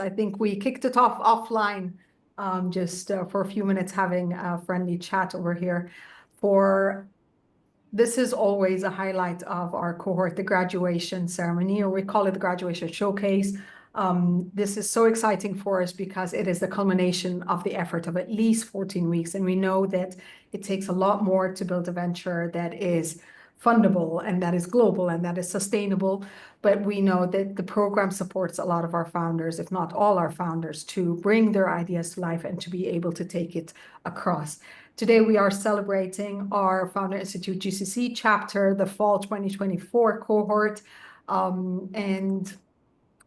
I think we kicked it off offline, just for a few minutes, having a friendly chat over here. This is always a highlight of our cohort, the graduation ceremony, or we call it the graduation showcase. This is so exciting for us because it is the culmination of the effort of at least 14 weeks. And we know that it takes a lot more to build a venture that is fundable and that is global and that is sustainable. But we know that the program supports a lot of our founders, if not all our founders, to bring their ideas to life and to be able to take it across. Today, we are celebrating our Founder Institute GCC chapter, the fall 2024 cohort. And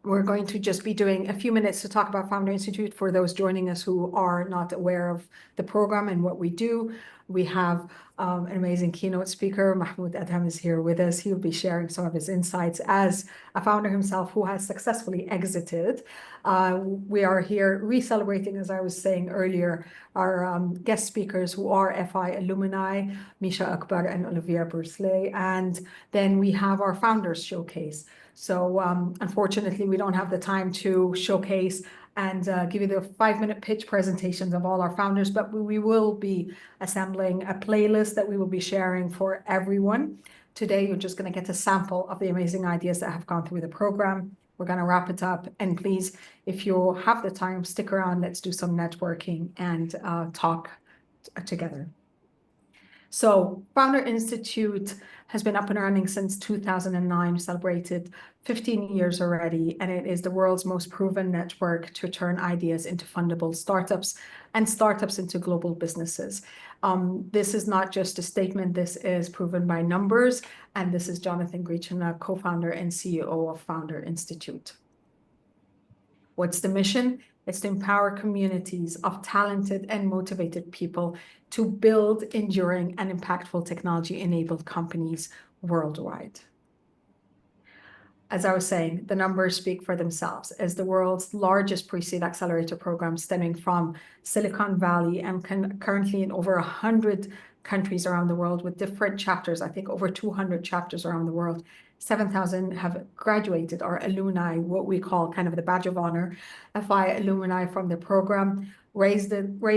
we're going to just be doing a few minutes to talk about Founder Institute for those joining us who are not aware of the program and what we do. We have an amazing keynote speaker. Mahmoud Adham is here with us. He'll be sharing some of his insights as a founder himself who has successfully exited. We are here re-celebrating, as I was saying earlier, our guest speakers who are FI alumni, Misha, Akbar, and Olivier Brusle. And then we have our founders showcase. So unfortunately, we don't have the time to showcase and give you the 5-minute pitch presentations of all our founders, but we will be assembling a playlist that we will be sharing for everyone. Today, you're just going to get a sample of the amazing ideas that have gone through the program. We're going to wrap it up. And please, if you have the time, stick around. Let's do some networking and talk together. So Founder Institute has been up and running since 2009, celebrated 15 years already, and it is the world's most proven network to turn ideas into fundable startups and startups into global businesses. This is not just a statement, this is proven by numbers, and this is Jonathan Grichina, co-founder and CEO of Founder Institute. What's the mission? It's to empower communities of talented and motivated people to build enduring and impactful technology-enabled companies worldwide. As I was saying, the numbers speak for themselves. As the world's largest pre-seed accelerator program stemming from Silicon Valley and currently in over 100 countries around the world with different chapters, I think over 200 chapters around the world, 7,000 have graduated, or alumni, what we call kind of the badge of honor, FI alumni from the program, raised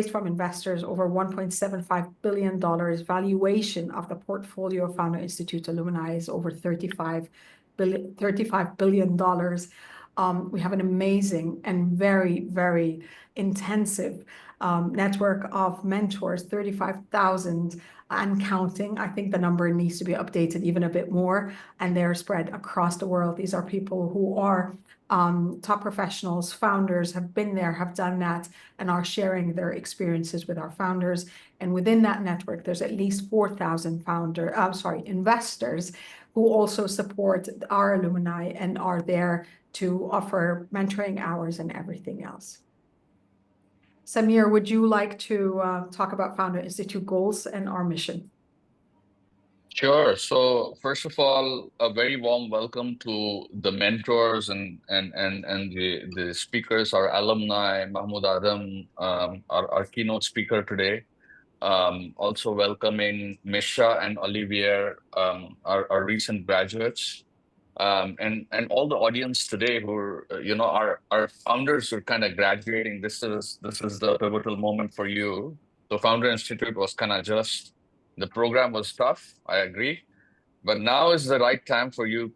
from investors over $1.75 billion. Valuation of the portfolio of Founder Institute alumni is over $35 billion. We have an amazing and very, very intensive network of mentors, 35,000 and counting. I think the number needs to be updated even a bit more, and they're spread across the world. These are people who are top professionals, founders, have been there, have done that, and are sharing their experiences with our founders. And within that network, there's at least 4,000 investors who also support our alumni and are there to offer mentoring hours and everything else. Samir, would you like to talk about Founder Institute goals and our mission? Sure. So first of all, a very warm welcome to the mentors and the speakers, our alumni, Mahmoud, Adham, our keynote speaker today. Also welcoming Misha and Olivier, our recent graduates. And all the audience today who are, our founders who are kind of graduating. This is the pivotal moment for you. So Founder Institute was kind of the program was tough, I agree, but now is the right time for you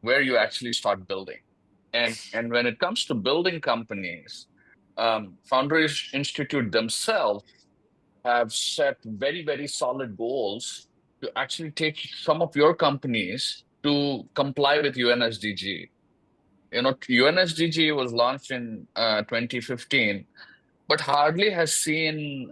where you actually start building. And when it comes to building companies, Founder Institute themselves have set very, very solid goals to actually take some of your companies to comply with UNSDG. UNSDG was launched in 2015, but hardly has seen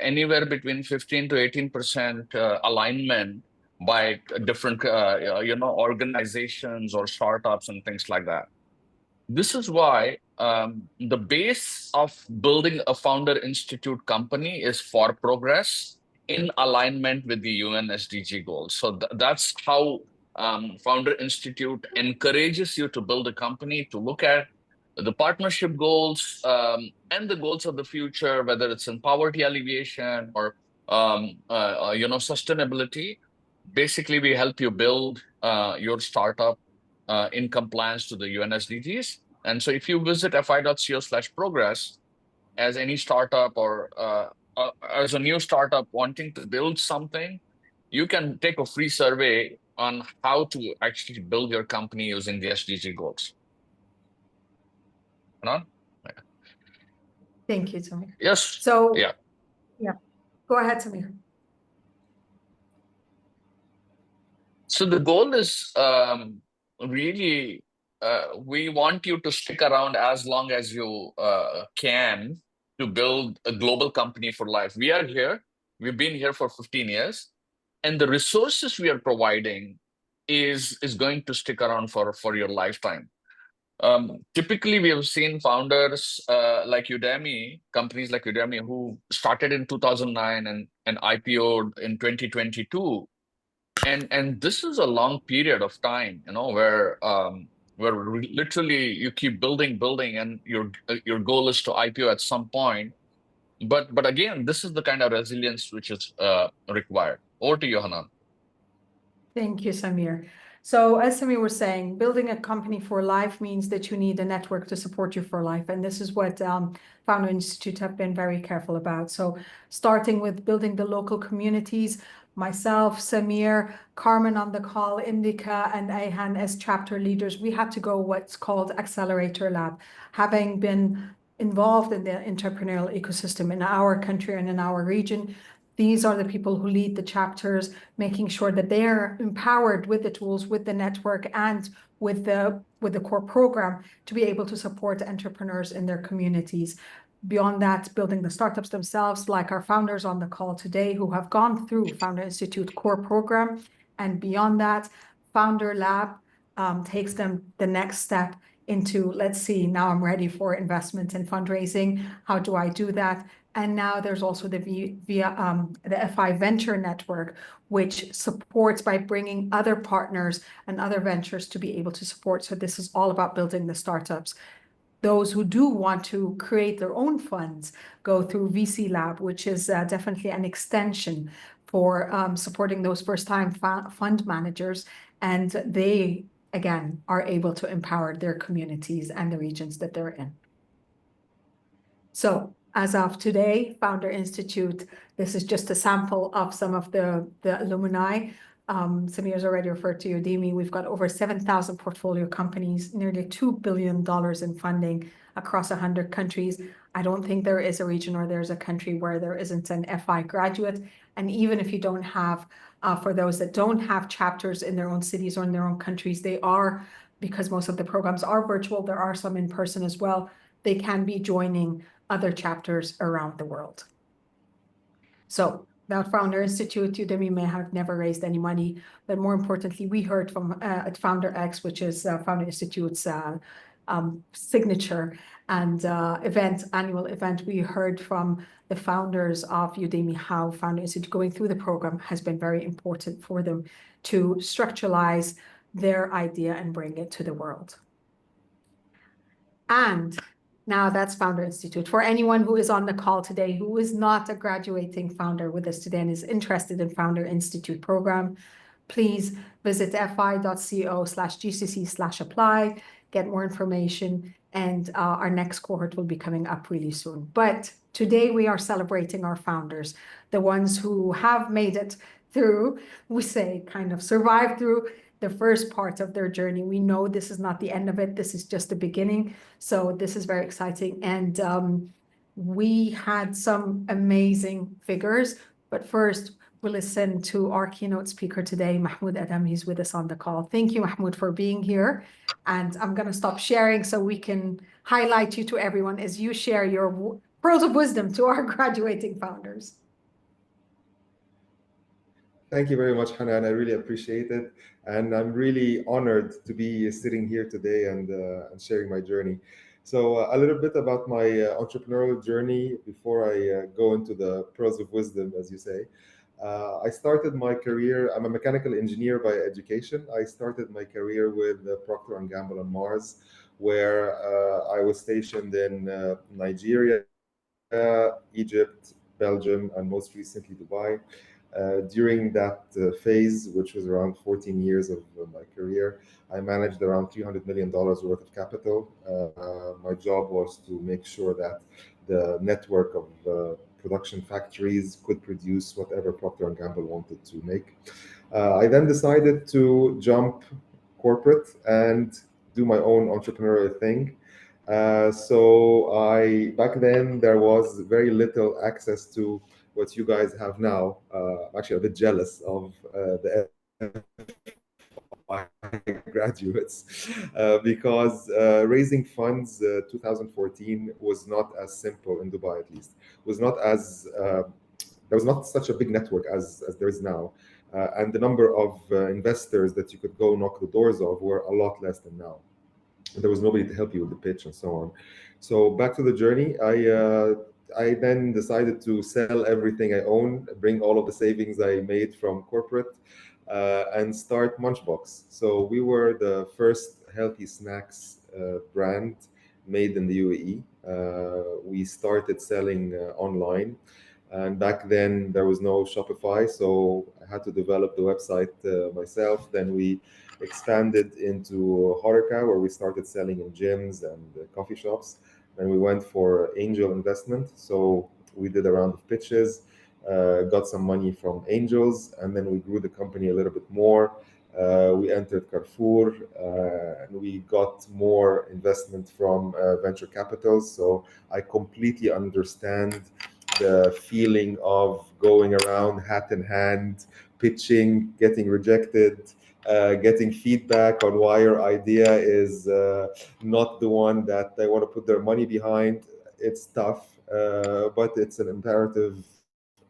anywhere between 15 to 18% alignment by different organizations or startups and things like that. This is why the base of building a Founder Institute company is for progress in alignment with the UNSDG goals. So that's how Founder Institute encourages you to build a company, to look at the partnership goals and the goals of the future, whether it's in poverty alleviation or sustainability. Basically, we help you build your startup in compliance to the UNSDGs. And so if you visit fi.co/progress as any startup or as a new startup wanting to build something, you can take a free survey on how to actually build your company using the SDG goals. Hannan? Thank you, Samir. Yes. So, yeah. Go ahead, Samir. So the goal is really, we want you to stick around as long as you can to build a global company for life. We are here. We've been here for 15 years. And the resources we are providing is going to stick around for your lifetime. Typically, we have seen founders like Udemy, companies like Udemy, who started in 2009 and IPO'd in 2022. And this is a long period of time, where literally you keep building, and your goal is to IPO at some point. But again, this is the kind of resilience which is required. Over to you, Hannan. Thank you, Samir. So as Samir was saying, building a company for life means that you need a network to support you for life. And this is what Founder Institute have been very careful about. So starting with building the local communities, myself, Samir, Carmen on the call, Indica, and Ayhan as chapter leaders, we had to go what's called Accelerator Lab. Having been involved in the entrepreneurial ecosystem in our country and in our region, these are the people who lead the chapters, making sure that they are empowered with the tools, with the network, and with the core program to be able to support entrepreneurs in their communities. Beyond that, building the startups themselves, like our founders on the call today who have gone through Founder Institute core program. And beyond that, Founder Lab takes them the next step into, let's see, now I'm ready for investment and fundraising. How do I do that? And now there's also the FI Venture Network, which supports by bringing other partners and other ventures to be able to support. So this is all about building the startups. Those who do want to create their own funds go through VC Lab, which is definitely an extension for supporting those first-time fund managers. And they, again, are able to empower their communities and the regions that they're in. So as of today, Founder Institute, this is just a sample of some of the alumni. Samir's already referred to Udemy. We've got over 7,000 portfolio companies, nearly $2 billion in funding across 100 countries. I don't think there is a region or there's a country where there isn't an FI graduate. And even if you don't have, for those that don't have chapters in their own cities or in their own countries, they are, because most of the programs are virtual, there are some in person as well, they can be joining other chapters around the world. So without Founder Institute, Udemy may have never raised any money, but more importantly, we heard from at Founder X, which is Founder Institute's signature and annual event. We heard from the founders of Udemy how Founder Institute going through the program has been very important for them to structuralize their idea and bring it to the world. And now that's Founder Institute. For anyone who is on the call today who is not a graduating founder with us today and is interested in Founder Institute program, please visit fi.co/GCC/apply, get more information, and our next cohort will be coming up really soon. But today we are celebrating our founders, the ones who have made it through, we say, kind of survived through the first part of their journey. We know this is not the end of it. This is just the beginning. So this is very exciting. And we had some amazing figures. But first, we'll listen to our keynote speaker today, Mahmoud Adham. He's with us on the call. Thank you, Mahmoud, for being here. And I'm going to stop sharing so we can highlight you to everyone as you share your pearls of wisdom to our graduating founders. Thank you very much, Hannan. I really appreciate it. And I'm really honored to be sitting here today and sharing my journey. So a little bit about my entrepreneurial journey before I go into the pearls of wisdom, as you say. I started my career, I'm a mechanical engineer by education. I started my career with Procter & Gamble on Mars, where I was stationed in Nigeria, Egypt, Belgium, and most recently Dubai. During that phase, which was around 14 years of my career, I managed around $300 million worth of capital. My job was to make sure that the network of production factories could produce whatever Procter & Gamble wanted to make. I then decided to jump corporate and do my own entrepreneurial thing. So back then there was very little access to what you guys have now. Actually, a bit jealous of the graduates because raising funds 2014 was not as simple in Dubai, at least. Was not as there was not such a big network as there is now, and the number of investors that you could go knock the doors of were a lot less than now. There was nobody to help you with the pitch and so on. So back to the journey, I then decided to sell everything I own, bring all of the savings I made from corporate, and start Munchbox. So we were the first healthy snacks brand made in the UAE. We started selling online, and back then there was no Shopify, so I had to develop the website myself. Then we expanded into Horeca, where we started selling in gyms and coffee shops. Then we went for angel investment. So we did a round of pitches, got some money from angels, and then we grew the company a little bit more. We entered Carrefour, and we got more investment from venture capitals. So I completely understand the feeling of going around hat in hand, pitching, getting rejected, getting feedback on why your idea is not the one that they want to put their money behind. It's tough, but it's an imperative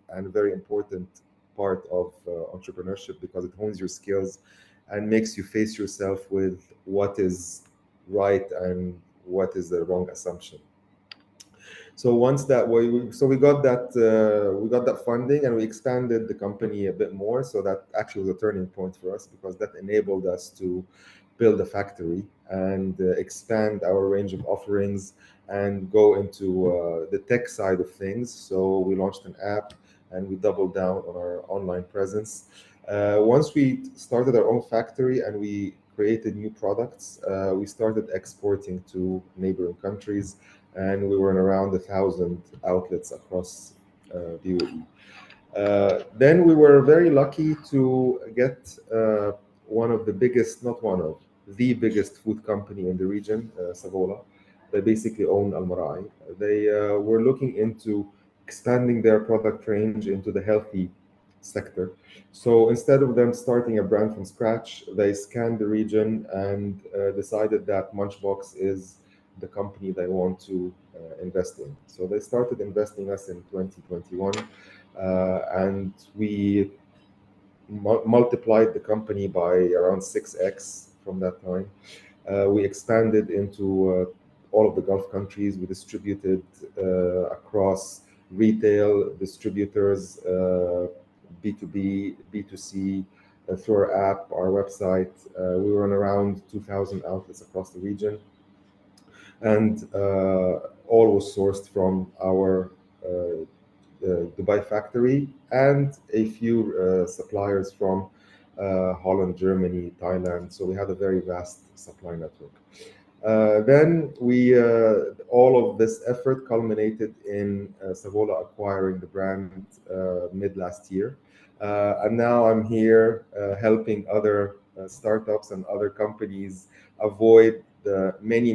and very important part of entrepreneurship because it hones your skills and makes you face yourself with what is right and what is the wrong assumption. So once that we got that funding, and we expanded the company a bit more. So that actually was a turning point for us because that enabled us to build a factory and expand our range of offerings and go into the tech side of things. So we launched an app and we doubled down on our online presence. Once we started our own factory and we created new products, we started exporting to neighboring countries, and we were in around 1,000 outlets across the UAE. Then we were very lucky to get one of the biggest, not one of, the biggest food company in the region, Savola. They basically own Al Marai. They were looking into expanding their product range into the healthy sector. So instead of them starting a brand from scratch, they scanned the region and decided that Munchbox is the company they want to invest in. So they started investing us in 2021, and we multiplied the company by around 6x from that time. We expanded into all of the Gulf countries. We distributed across retail, distributors, B2B, B2C, through our app, our website. We were in around 2,000 outlets across the region. And all was sourced from our Dubai factory and a few suppliers from Holland, Germany, Thailand. So we had a very vast supply network. Then all of this effort culminated in Savola acquiring the brand mid last year. And now I'm here helping other startups and other companies avoid the many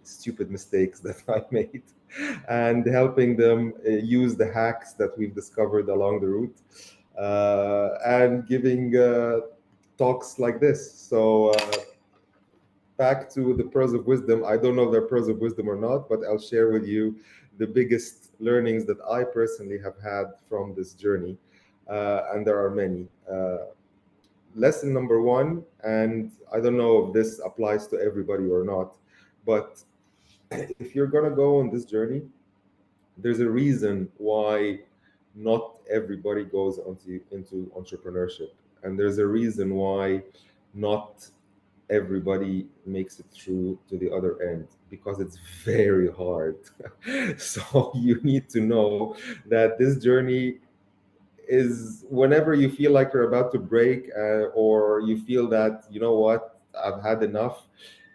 stupid mistakes that I made, and helping them use the hacks that we've discovered along the route, and giving talks like this. So back to the pearls of wisdom. I don't know if they're pearls of wisdom or not, but I'll share with you the biggest learnings that I personally have had from this journey, and there are many. Lesson number one, and I don't know if this applies to everybody or not, but if you're gonna go on this journey, there's a reason why not everybody goes into entrepreneurship, and there's a reason why not everybody makes it through to the other end, because it's very hard. So you need to know that this journey is whenever you feel like you're about to break, or you feel that, you know what, I've had enough.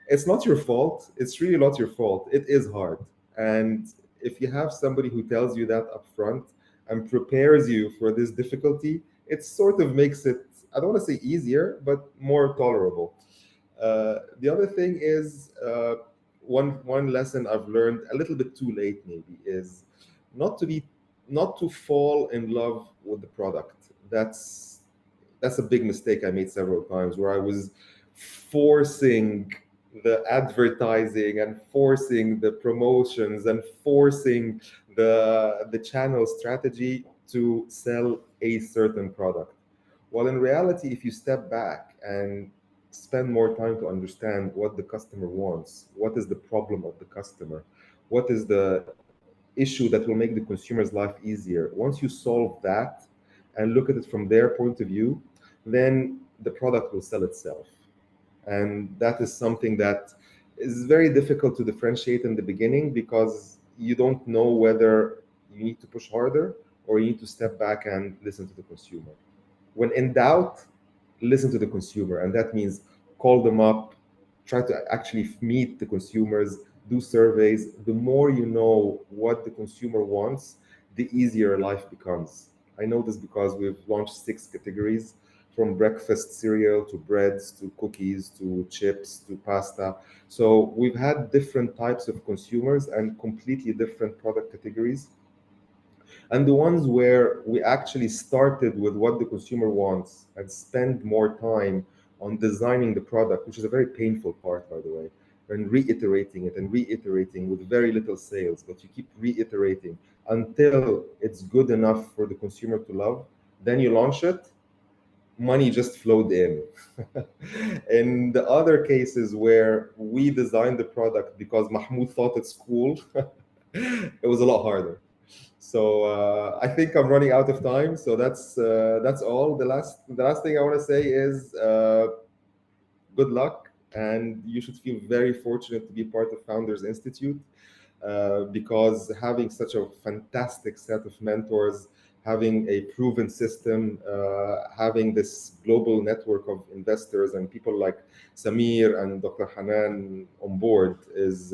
It's not your fault. It's really not your fault. It is hard. And if you have somebody who tells you that up front and prepares you for this difficulty, it sort of makes it, I don't want to say easier, but more tolerable. The other thing is, one lesson I've learned a little bit too late maybe is not to be not to fall in love with the product. That's a big mistake I made several times, where I was forcing the advertising and forcing the promotions and forcing the channel strategy to sell a certain product. While in reality, if you step back and spend more time to understand what the customer wants, what is the problem of the customer, what is the issue that will make the consumer's life easier. Once you solve that and look at it from their point of view, then the product will sell itself. And that is something that is very difficult to differentiate in the beginning, because you don't know whether you need to push harder or you need to step back and listen to the consumer. When in doubt, listen to the consumer. And that means call them up, try to actually meet the consumers, do surveys. The more you know what the consumer wants, the easier life becomes. I know this because we've launched 6 categories, from breakfast cereal to breads to cookies to chips to pasta. So we've had different types of consumers and completely different product categories. And the ones where we actually started with what the consumer wants and spend more time on designing the product, which is a very painful part, by the way, and reiterating it and reiterating with very little sales, but you keep reiterating until it's good enough for the consumer to love, then you launch it, money just flowed in. In the other cases where we designed the product because Mahmoud thought it's cool, it was a lot harder. So I think I'm running out of time. So that's all. The last thing I want to say is good luck, and you should feel very fortunate to be part of Founders Institute, because having such a fantastic set of mentors, having a proven system, having this global network of investors and people like Samir and Dr. Hannan on board is.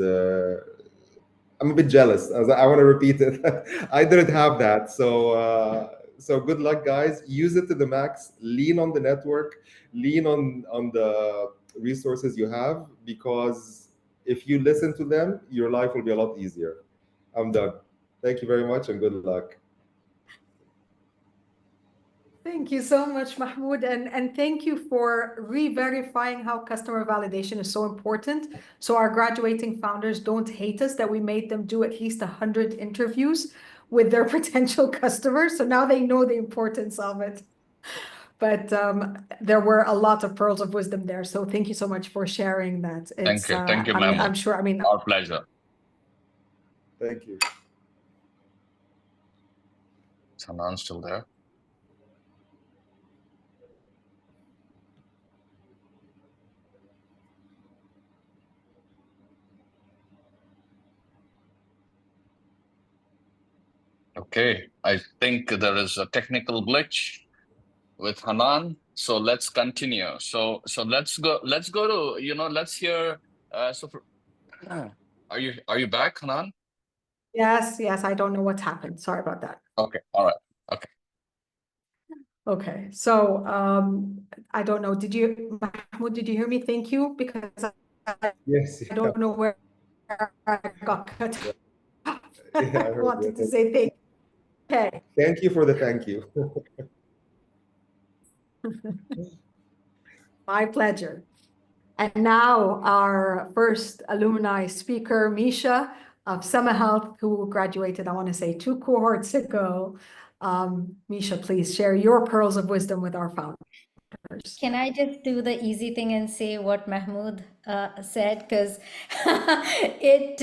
I'm a bit jealous. I want to repeat it. I didn't have that. So good luck, guys. Use it to the max. Lean on the network. Lean on the resources you have, because if you listen to them, your life will be a lot easier. I'm done. Thank you very much and good luck. Thank you so much, Mahmoud, and thank you for re-verifying how customer validation is so important. So our graduating founders don't hate us that we made them do at least 100 interviews with their potential customers. So now they know the importance of it. But there were a lot of pearls of wisdom there. So thank you so much for sharing that. Thank you, Mahmoud. I'm sure. Our pleasure. Thank you. Is Hannan still there? Okay, I think there is a technical glitch with Hannan. So let's continue. So let's go to, let's hear. Are you back, Hannan? Yes, I don't know what's happened. Sorry about that. Okay, all right. Okay. Okay, so I don't know. Mahmoud, did you hear me? Thank you, because Yes. I don't know where I got cut. Yeah, I wanted to say thank you. Okay. Thank you for the thank you. My pleasure. And now our first alumni speaker, Misha of Summer Health, who graduated, I want to say, 2 cohorts ago. Misha, please share your pearls of wisdom with our founders. Can I just do the easy thing and say what Mahmoud said? Because it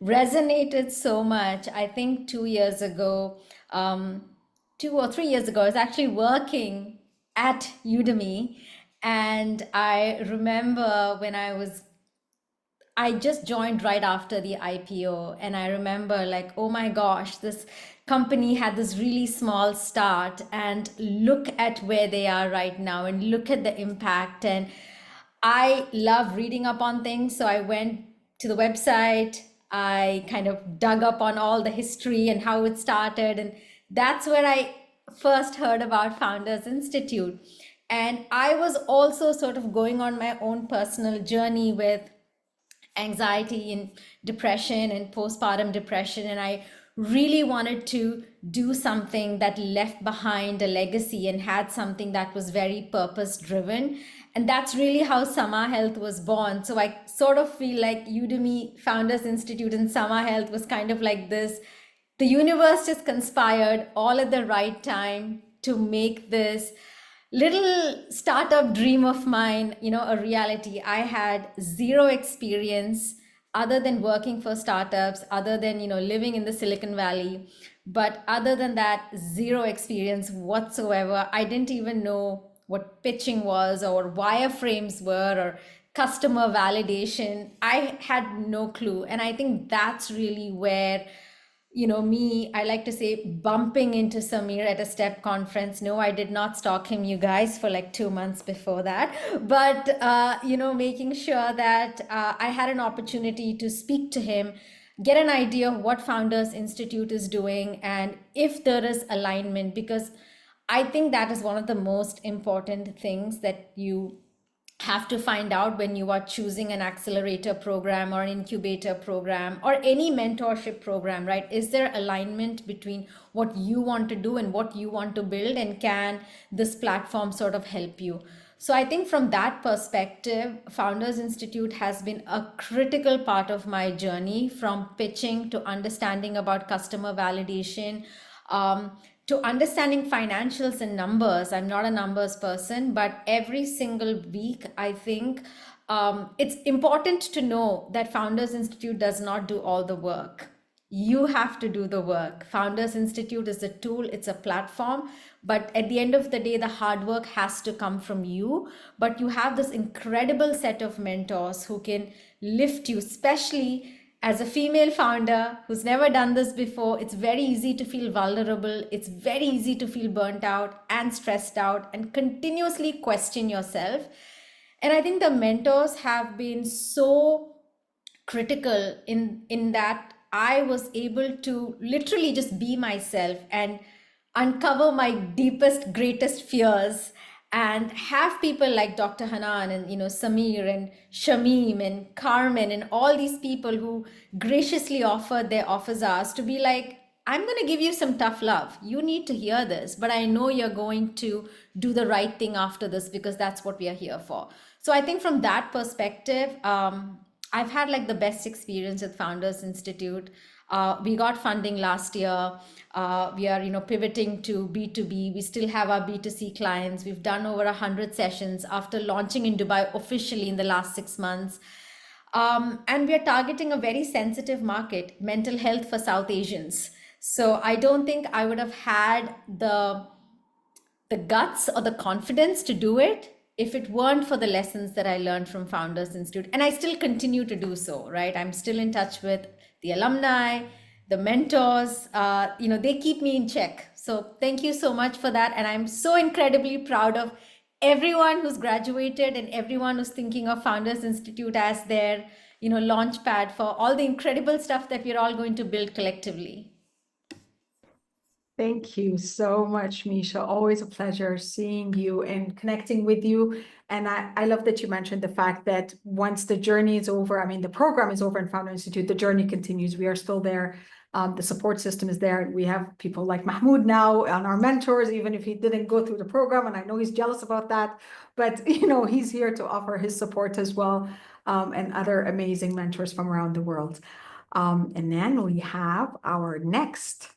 resonated so much. I think 2 years ago, 2 or 3 years ago, I was actually working at Udemy. And I remember when I was I just joined right after the IPO, and I remember like, oh my gosh, this company had this really small start, and look at where they are right now, and look at the impact. And I love reading up on things, so I went to the website. I kind of dug up on all the history and how it started, and that's where I first heard about Founders Institute. And I was also sort of going on my own personal journey with anxiety and depression and postpartum depression, and I really wanted to do something that left behind a legacy and had something that was very purpose driven. And that's really how Sama Health was born. So I sort of feel like Udemy, Founders Institute, and Sama Health was kind of like this, the universe just conspired all at the right time to make this little startup dream of mine, a reality. I had zero experience other than working for startups, other than, living in the Silicon Valley. But other than that, zero experience whatsoever. I didn't even know what pitching was or wireframes were or customer validation. I had no clue. And I think that's really where I like to say, bumping into Samir at a step conference. No, I did not stalk him, you guys, for like 2 months before that. But, making sure that I had an opportunity to speak to him, get an idea of what Founders Institute is doing, and if there is alignment, because I think that is one of the most important things that you have to find out when you are choosing an accelerator program or an incubator program or any mentorship program, right? Is there alignment between what you want to do and what you want to build, and can this platform sort of help you? So I think from that perspective, Founders Institute has been a critical part of my journey, from pitching to understanding about customer validation, to understanding financials and numbers. I'm not a numbers person, but every single week, I think it's important to know that Founders Institute does not do all the work. You have to do the work. Founders Institute is a tool, it's a platform, but at the end of the day, the hard work has to come from you. But you have this incredible set of mentors who can lift you, especially as a female founder who's never done this before. It's very easy to feel vulnerable. It's very easy to feel burnt out and stressed out and continuously question yourself. And I think the mentors have been so critical in that I was able to literally just be myself and uncover my deepest, greatest fears, and have people like Dr. Hannan and Samir and Shamim and Carmen and all these people who graciously offered their offers us to be like, I'm going to give you some tough love. You need to hear this, but I know you're going to do the right thing after this, because that's what we are here for. So I think from that perspective, I've had like the best experience with Founders Institute. We got funding last year. We are, pivoting to B2B. We still have our B2C clients. We've done over 100 sessions after launching in Dubai officially in the last 6 months. And we are targeting a very sensitive market, mental health for South Asians. So I don't think I would have had the guts or the confidence to do it if it weren't for the lessons that I learned from Founders Institute. And I still continue to do so, right? I'm still in touch with the alumni, the mentors, they keep me in check. So thank you so much for that. And I'm so incredibly proud of everyone who's graduated and everyone who's thinking of Founders Institute as their, launch pad for all the incredible stuff that we're all going to build collectively. Thank you so much, Misha. Always a pleasure seeing you and connecting with you. And I love that you mentioned the fact that once the journey is over, I mean, the program is over in Founder Institute, the journey continues. We are still there. The support system is there. We have people like Mahmoud now and our mentors, even if he didn't go through the program. And I know he's jealous about that, but he's here to offer his support as well, and other amazing mentors from around the world. And then we have our next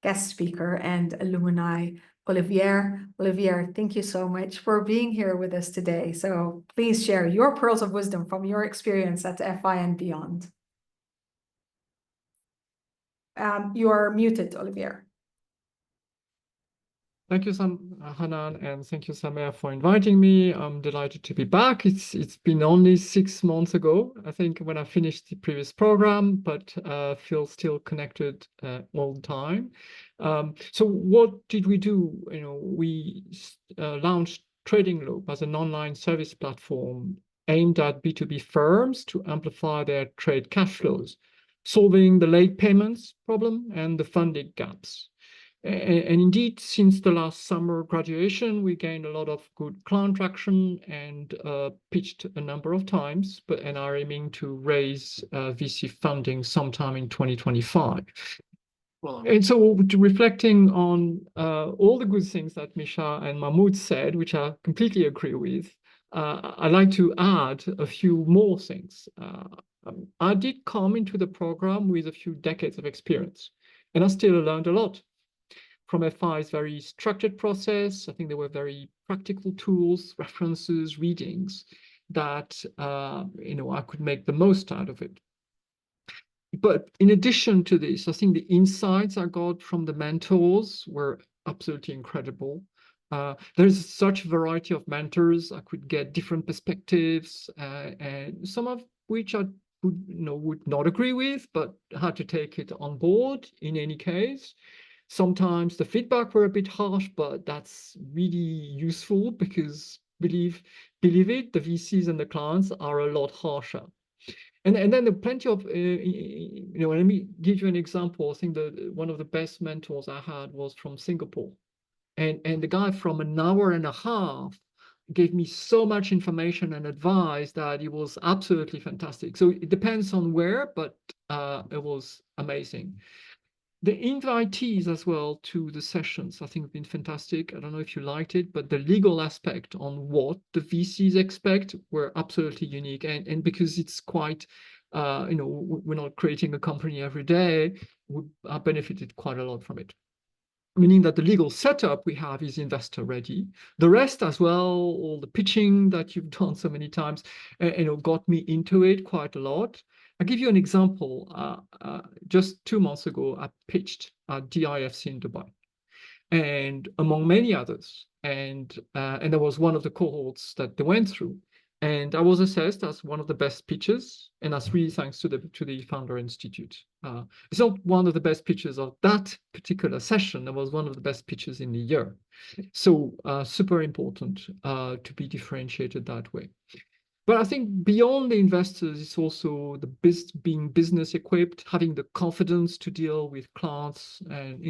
guest speaker and alumni, Olivier. Olivier, thank you so much for being here with us today. So please share your pearls of wisdom from your experience at FI and beyond. You are muted, Olivier. Thank you, Hannan, and thank you, Samir, for inviting me. I'm delighted to be back. It's been only 6 months ago, I think, when I finished the previous program, but feel still connected all the time. So what did we do? We launched TradinLoop as an online service platform aimed at B2B firms to amplify their trade cash flows, solving the late payments problem and the funding gaps. And indeed, since the last summer graduation, we gained a lot of good client traction and pitched a number of times, and are aiming to raise VC funding sometime in 2025. Wow. And so reflecting on all the good things that Misha and Mahmoud said, which I completely agree with, I'd like to add a few more things. I did come into the program with a few decades of experience, and I still learned a lot from FI's very structured process. I think there were very practical tools, references, readings that I could make the most out of it. But in addition to this, I think the insights I got from the mentors were absolutely incredible. There's such a variety of mentors. I could get different perspectives, and some of which I would not agree with, but had to take it on board in any case. Sometimes the feedback were a bit harsh, but that's really useful because believe it, the VCs and the clients are a lot harsher. And then there are plenty of, let me give you an example. I think that one of the best mentors I had was from Singapore. And the guy from an hour and a half gave me so much information and advice that it was absolutely fantastic. So it depends on where, but it was amazing. The invitees as well to the sessions, I think, have been fantastic. I don't know if you liked it, but the legal aspect on what the VCs expect were absolutely unique. And because it's quite, we're not creating a company every day, I benefited quite a lot from it. Meaning that the legal setup we have is investor ready. The rest as well, all the pitching that you've done so many times, got me into it quite a lot. I'll give you an example. Just 2 months ago, I pitched at DIFC in Dubai, and among many others. And there was one of the cohorts that they went through. And I was assessed as one of the best pitches, and that's really thanks to the Founder Institute. It's not one of the best pitches of that particular session. It was one of the best pitches in the year. So super important to be differentiated that way. But I think beyond the investors, it's also being business equipped, having the confidence to deal with clients, and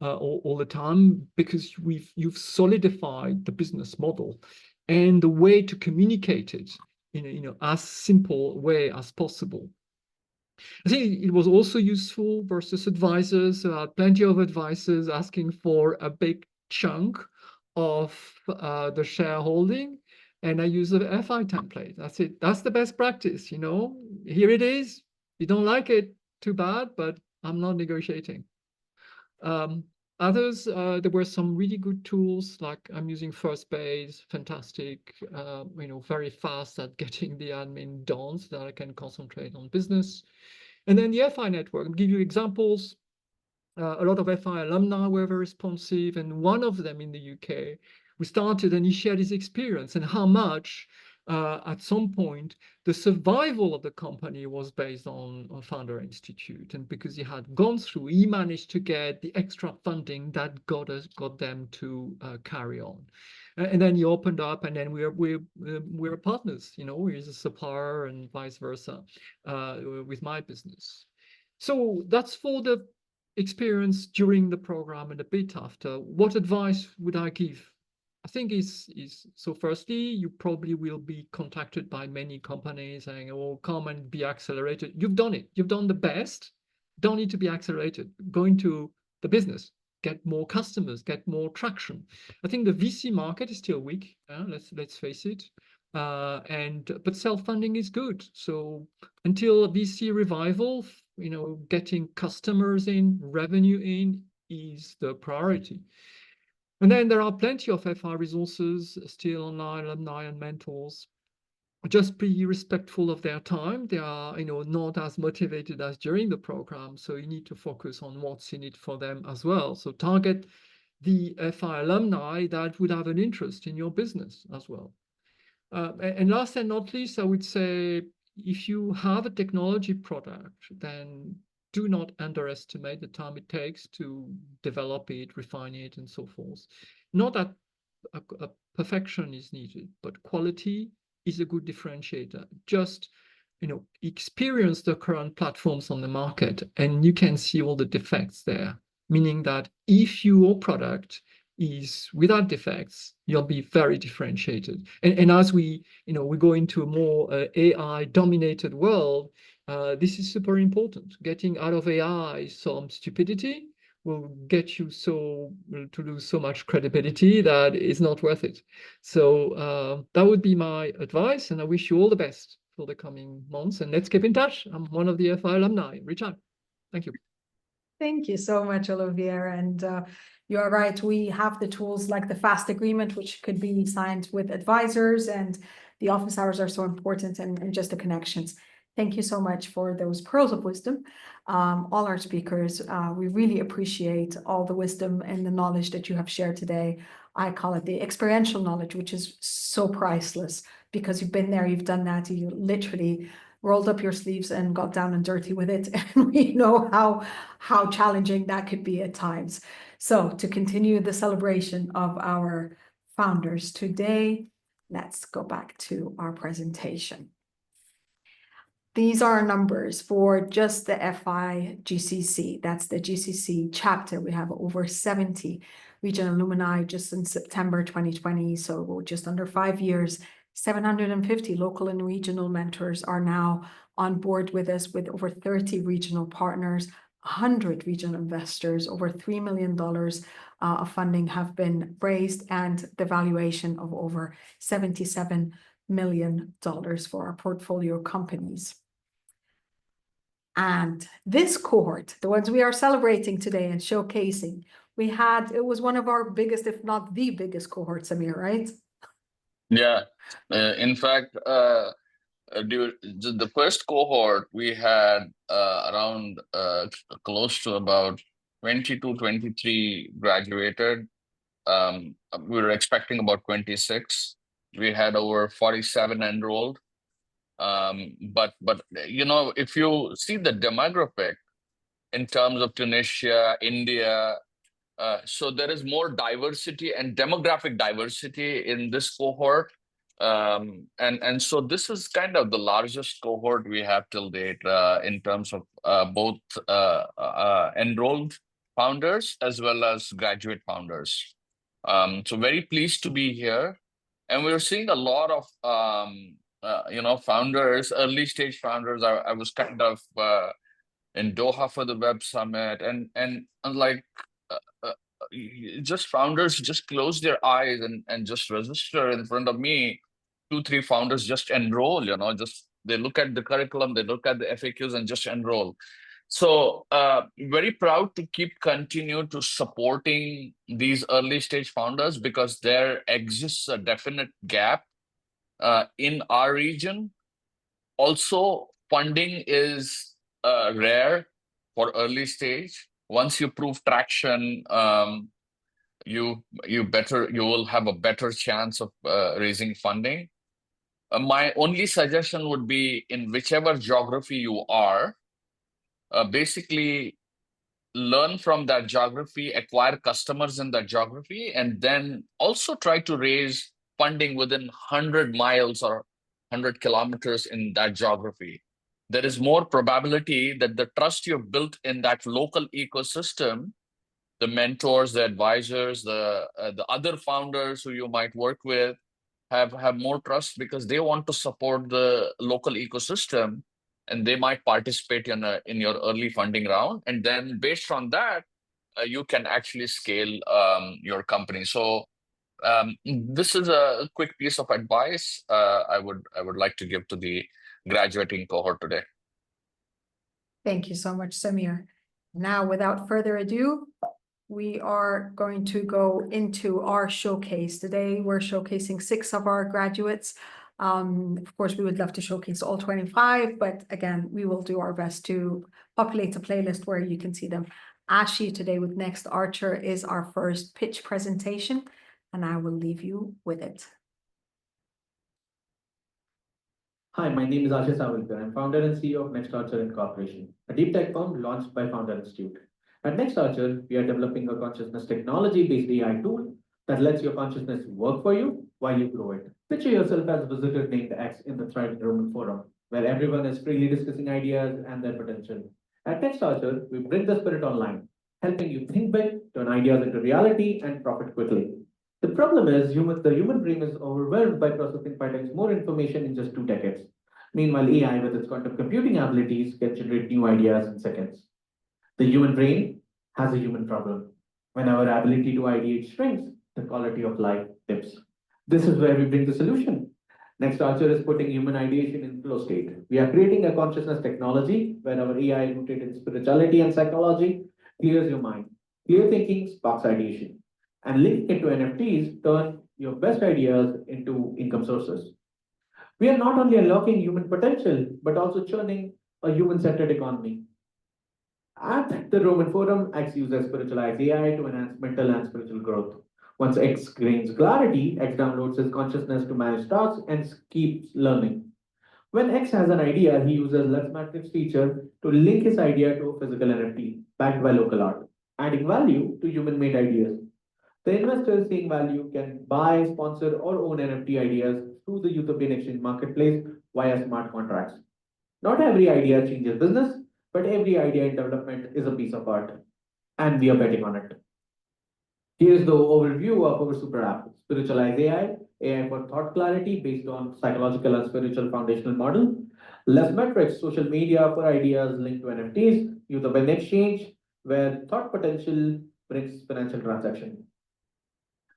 all the time, because you've solidified the business model and the way to communicate it in as simple way as possible. I think it was also useful versus advisors. Plenty of advisors asking for a big chunk of the shareholding. And I use the FI template. That's it. That's the best practice, Here it is. You don't like it, too bad, but I'm not negotiating. Others, there were some really good tools, like I'm using First Base, fantastic, very fast at getting the admin done so that I can concentrate on business. And then the FI network, I'll give you examples. A lot of FI alumni were very responsive, and one of them in the UK, we started and he shared his experience and how much at some point the survival of the company was based on Founder Institute, and because he had gone through, he managed to get the extra funding that got them to carry on. And then he opened up, and then we're partners, he's a supplier and vice versa with my business. So that's for the experience during the program and a bit after. What advice would I give? I think so firstly, you probably will be contacted by many companies saying, oh, come and be accelerated. You've done it. You've done the best. Don't need to be accelerated. Go into the business, get more customers, get more traction. I think the VC market is still weak. Let's face it. But self-funding is good. So until VC revival, getting customers in, revenue in is the priority. And then there are plenty of FI resources still online, alumni and mentors. Just be respectful of their time. They are, not as motivated as during the program. So you need to focus on what's in it for them as well. So target the FI alumni that would have an interest in your business as well. And last and not least, I would say, if you have a technology product, then do not underestimate the time it takes to develop it, refine it, and so forth. Not that a perfection is needed, but quality is a good differentiator. Just, experience the current platforms on the market, and you can see all the defects there. Meaning that if your product is without defects, you'll be very differentiated. And as we go into a more AI-dominated world, this is super important. Getting out of AI some stupidity will get you to lose so much credibility that it's not worth it. So that would be my advice, and I wish you all the best for the coming months. And let's keep in touch. I'm one of the FI alumni. Reach out. Thank you. Thank you so much, Olivier. And you're right, we have the tools like the FAST agreement, which could be signed with advisors, and the office hours are so important, and just the connections. Thank you so much for those pearls of wisdom. All our speakers, we really appreciate all the wisdom and the knowledge that you have shared today. I call it the experiential knowledge, which is so priceless because you've been there, you've done that, you literally rolled up your sleeves and got down and dirty with it. And we know how challenging that could be at times. So to continue the celebration of our founders today, let's go back to our presentation. These are numbers for just the FI GCC. That's the GCC chapter. We have over 70 regional alumni just in September 2020. So just under 5 years. 750 local and regional mentors are now on board with us, with over 30 regional partners, 100 regional investors, over $3 million of funding have been raised, and the valuation of over $77 million for our portfolio companies. And this cohort, the ones we are celebrating today and showcasing, it was one of our biggest, if not the biggest cohort, Samir, right? Yeah, in fact, the first cohort, we had around close to about 22, 23 graduated. We were expecting about 26. We had over 47 enrolled. But if you see the demographic in terms of Tunisia, India, so there is more diversity and demographic diversity in this cohort. And so this is kind of the largest cohort we have till date in terms of both enrolled founders as well as graduate founders. So very pleased to be here. And we're seeing a lot of, founders, early stage founders. I was kind of in Doha for the Web Summit, and like, just founders just close their eyes and just register in front of me. 2-3 founders just enroll, just they look at the curriculum, they look at the FAQs and just enroll. So very proud to continue to supporting these early stage founders, because there exists a definite gap in our region. Also, funding is rare for early stage. Once you prove traction, you will have a better chance of raising funding. My only suggestion would be, in whichever geography you are, basically learn from that geography, acquire customers in that geography, and then also try to raise funding within 100 miles or 100 kilometers in that geography. There is more probability that the trust you've built in that local ecosystem, the mentors, the advisors, the other founders who you might work with, have more trust because they want to support the local ecosystem, and they might participate in your early funding round. And then based on that, you can actually scale your company. So this is a quick piece of advice I would like to give to the graduating cohort today. Thank you so much, Samir. Now, without further ado, we are going to go into our showcase. Today, we're showcasing 6 of our graduates. Of course, we would love to showcase all 25, but again, we will do our best to populate a playlist where you can see them. Ashi today with Next Archer is our first pitch presentation, and I will leave you with it. Hi, my name is Saud. I'm founder and CEO of Next Archer Incorporation, a deep tech firm launched by Founder Institute. At Next Archer, we are developing a consciousness technology-based AI tool that lets your consciousness work for you while you grow it. Picture yourself as a visitor named X in the thriving Roman Forum, where everyone is freely discussing ideas and their potential. At Next Archer, we bring the spirit online, helping you think big, turn ideas into reality, and profit quickly. The problem is the human brain is overwhelmed by processing 5 times more information in just 2 decades. Meanwhile, AI, with its quantum computing abilities, can generate new ideas in seconds. The human brain has a human problem. When our ability to ideate shrinks, the quality of life dips. This is where we bring the solution. Next Archer is putting human ideation in flow state. We are creating a consciousness technology where our AI, rooted in spirituality and psychology, clears your mind. Clear thinking sparks ideation. And linking it to NFTs turn your best ideas into income sources. We are not only unlocking human potential, but also churning a human-centered economy. At the Roman Forum, X uses spiritualized AI to enhance mental and spiritual growth. Once X gains clarity, X downloads his consciousness to manage tasks and keeps learning. When X has an idea, he uses Let's Matrix feature to link his idea to a physical NFT backed by local art, adding value to human-made ideas. The investors seeing value can buy, sponsor, or own NFT ideas through the Utopian Exchange Marketplace via smart contracts. Not every idea changes business, but every idea in development is a piece of art, and we are betting on it. Here's the overview of our super app, Spiritualized AI, AI for thought clarity based on psychological and spiritual foundational model. Less metrics, social media for ideas linked to NFTs, Utopian Exchange, where thought potential brings financial transaction.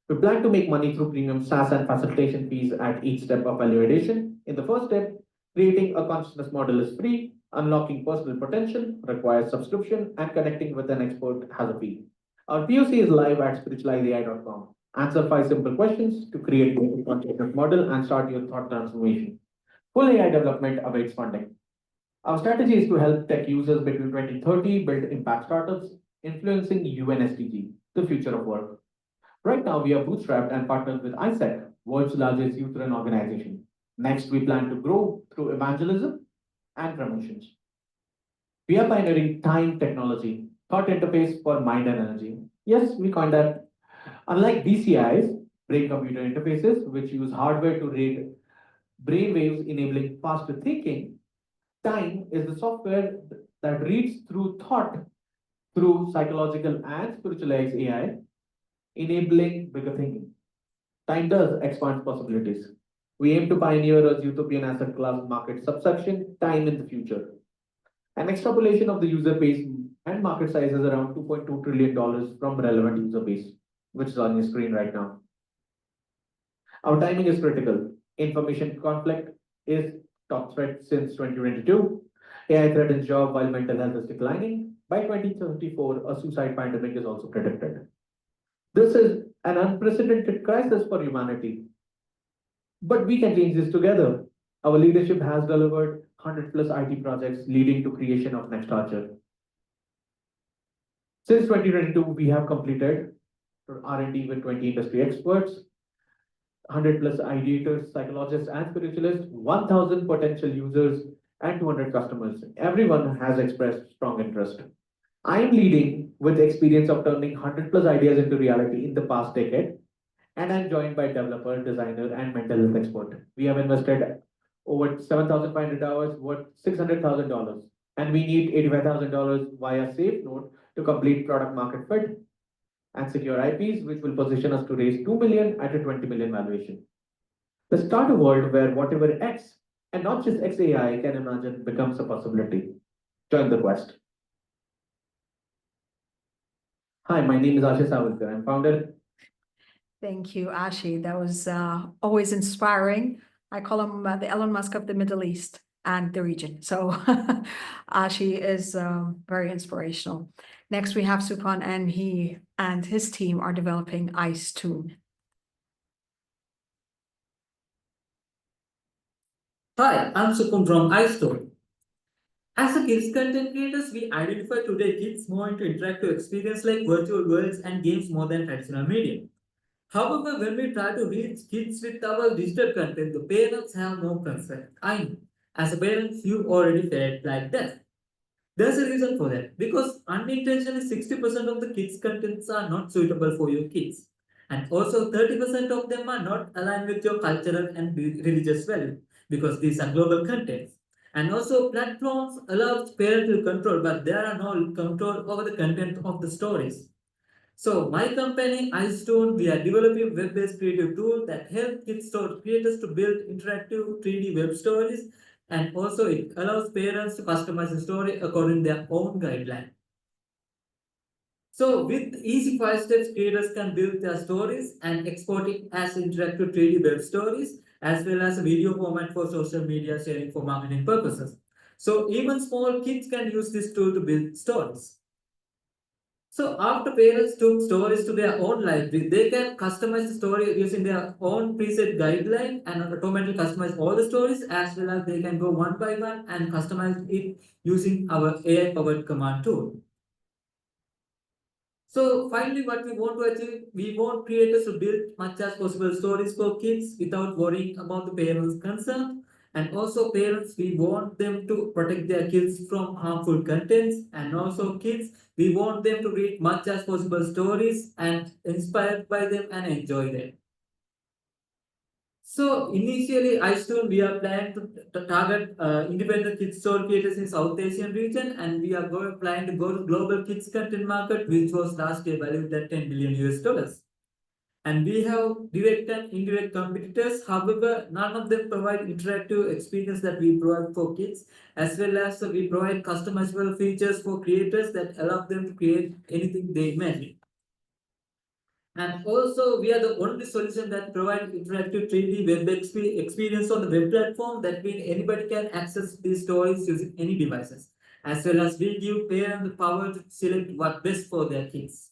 We plan to make money through premium SaaS and facilitation fees at each step of value addition. In the first step, creating a consciousness model is free, unlocking personal potential requires subscription, and connecting with an expert has a fee. Our POC is live at spiritualizedai.com. Answer 5 simple questions to create a consciousness model and start your thought transformation. Full AI development awaits funding. Our strategy is to help tech users between 2030 build impact startups, influencing UN SDG, the future of work. Right now, we are bootstrapped and partnered with ISEC, world's largest youth-run organization. Next, we plan to grow through evangelism and promotions. We are pioneering time technology, thought interface for mind and energy. Yes, we coined that. Unlike BCIs, brain-computer interfaces, which use hardware to read brain waves enabling faster thinking, time is the software that reads through thought through psychological and spiritualized AI, enabling bigger thinking. Time does expand possibilities. We aim to pioneer a utopian asset class market subsection, time in the future. An extrapolation of the user base and market size is around $2.2 trillion from relevant user base, which is on your screen right now. Our timing is critical. Information conflict is top threat since 2022. AI threatens job while mental health is declining. By 2034, a suicide pandemic is also predicted. This is an unprecedented crisis for humanity. But we can change this together. Our leadership has delivered 100+ IT projects leading to creation of Next Archer. Since 2022, we have completed R&D with 20 industry experts, 100+ ideators, psychologists, and spiritualists, 1,000 potential users, and 200 customers. Everyone has expressed strong interest. I am leading with the experience of turning 100+ ideas into reality in the past decade, and I'm joined by developer, designer, and mental health expert. We have invested over 7,500 hours worth $600,000, and we need $85,000 via SafeNote to complete product market fit and secure IPs, which will position us to raise $2 million at a $20 million valuation. Let's start a world where whatever X, and not just XAI, can imagine becomes a possibility. Join the quest. Hi, my name is Saud. I'm founder. Thank you, Ashi. That was always inspiring. I call him the Elon Musk of the Middle East and the region. So Ashi is very inspirational. Next, we have Supan, and he and his team are developing Ice Tune. Hi, I'm Sukum from iStore. As a kids content creators, we identify today kids more into interactive experience like virtual worlds and games more than traditional media. However, when we try to reach kids with our digital content, the parents have no concern. I know. As a parent, you already felt like that. There's a reason for that. Because unintentionally 60% of the kids' contents are not suitable for your kids. And also 30% of them are not aligned with your cultural and religious value. Because these are global contents. And also platforms allow parental control, but there are no control over the content of the stories. So my company, iStone, we are developing web-based creative tool that help kids creators to build interactive 3D web stories, and also it allows parents to customize the story according to their own guideline. So with easy 5 steps, creators can build their stories and export it as interactive 3D web stories, as well as a video format for social media sharing for marketing purposes. So even small kids can use this tool to build stories. So after parents took stories to their own library, they can customize the story using their own preset guideline and automatically customize all the stories, as well as they can go one by one and customize it using our AI-powered command tool. So finally, what we want to achieve, we want creators to build much as possible stories for kids without worrying about the parents' concern. And also parents, we want them to protect their kids from harmful contents. And also kids, we want them to read much as possible stories and inspired by them and enjoy them. So initially, iStone, we are planning to target independent kids store creators in South Asian region, and we are planning to go to global kids content market, which was last year valued at $10 billion US. And we have direct and indirect competitors. However, none of them provide interactive experience that we provide for kids, as well as we provide customizable features for creators that allow them to create anything they imagine. And also, we are the only solution that provides interactive 3D web experience on the web platform. That means anybody can access these stories using any devices. As well as we give parents the power to select what best for their kids.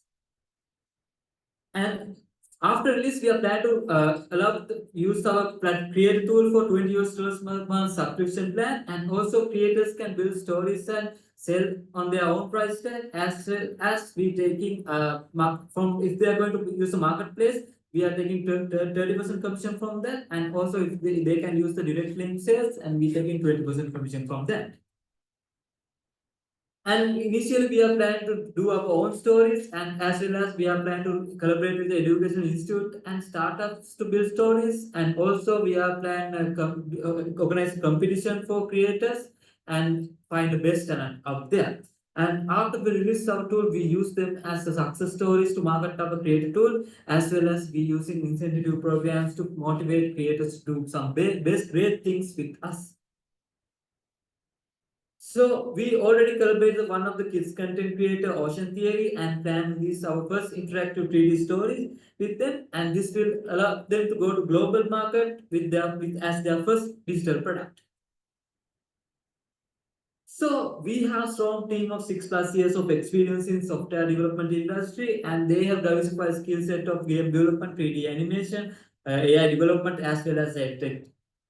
And after release, we are planning to allow to use our creator tool for $20 per month subscription plan, and also creators can build stories and sell on their own price tag, as well as we taking from if they are going to use a marketplace, we are taking 30% commission from that, and also if they can use the direct link sales, and we taking 20% commission from that. And initially, we are planning to do our own stories, and as well as we are planning to collaborate with the Education Institute and startups to build stories. And also, we are planning to organize a competition for creators and find the best talent out there. And after we release our tool, we use them as the success stories to market our creator tool, as well as we using incentive programs to motivate creators to do some best great things with us. So we already collaborated one of the kids content creator Ocean Theory and plan to release our first interactive 3D stories with them, and this will allow them to go to global market with as their first digital product. So we have strong team of 6+ years of experience in software development industry, and they have diversified skill set of game development, 3D animation, AI development, as well as edtech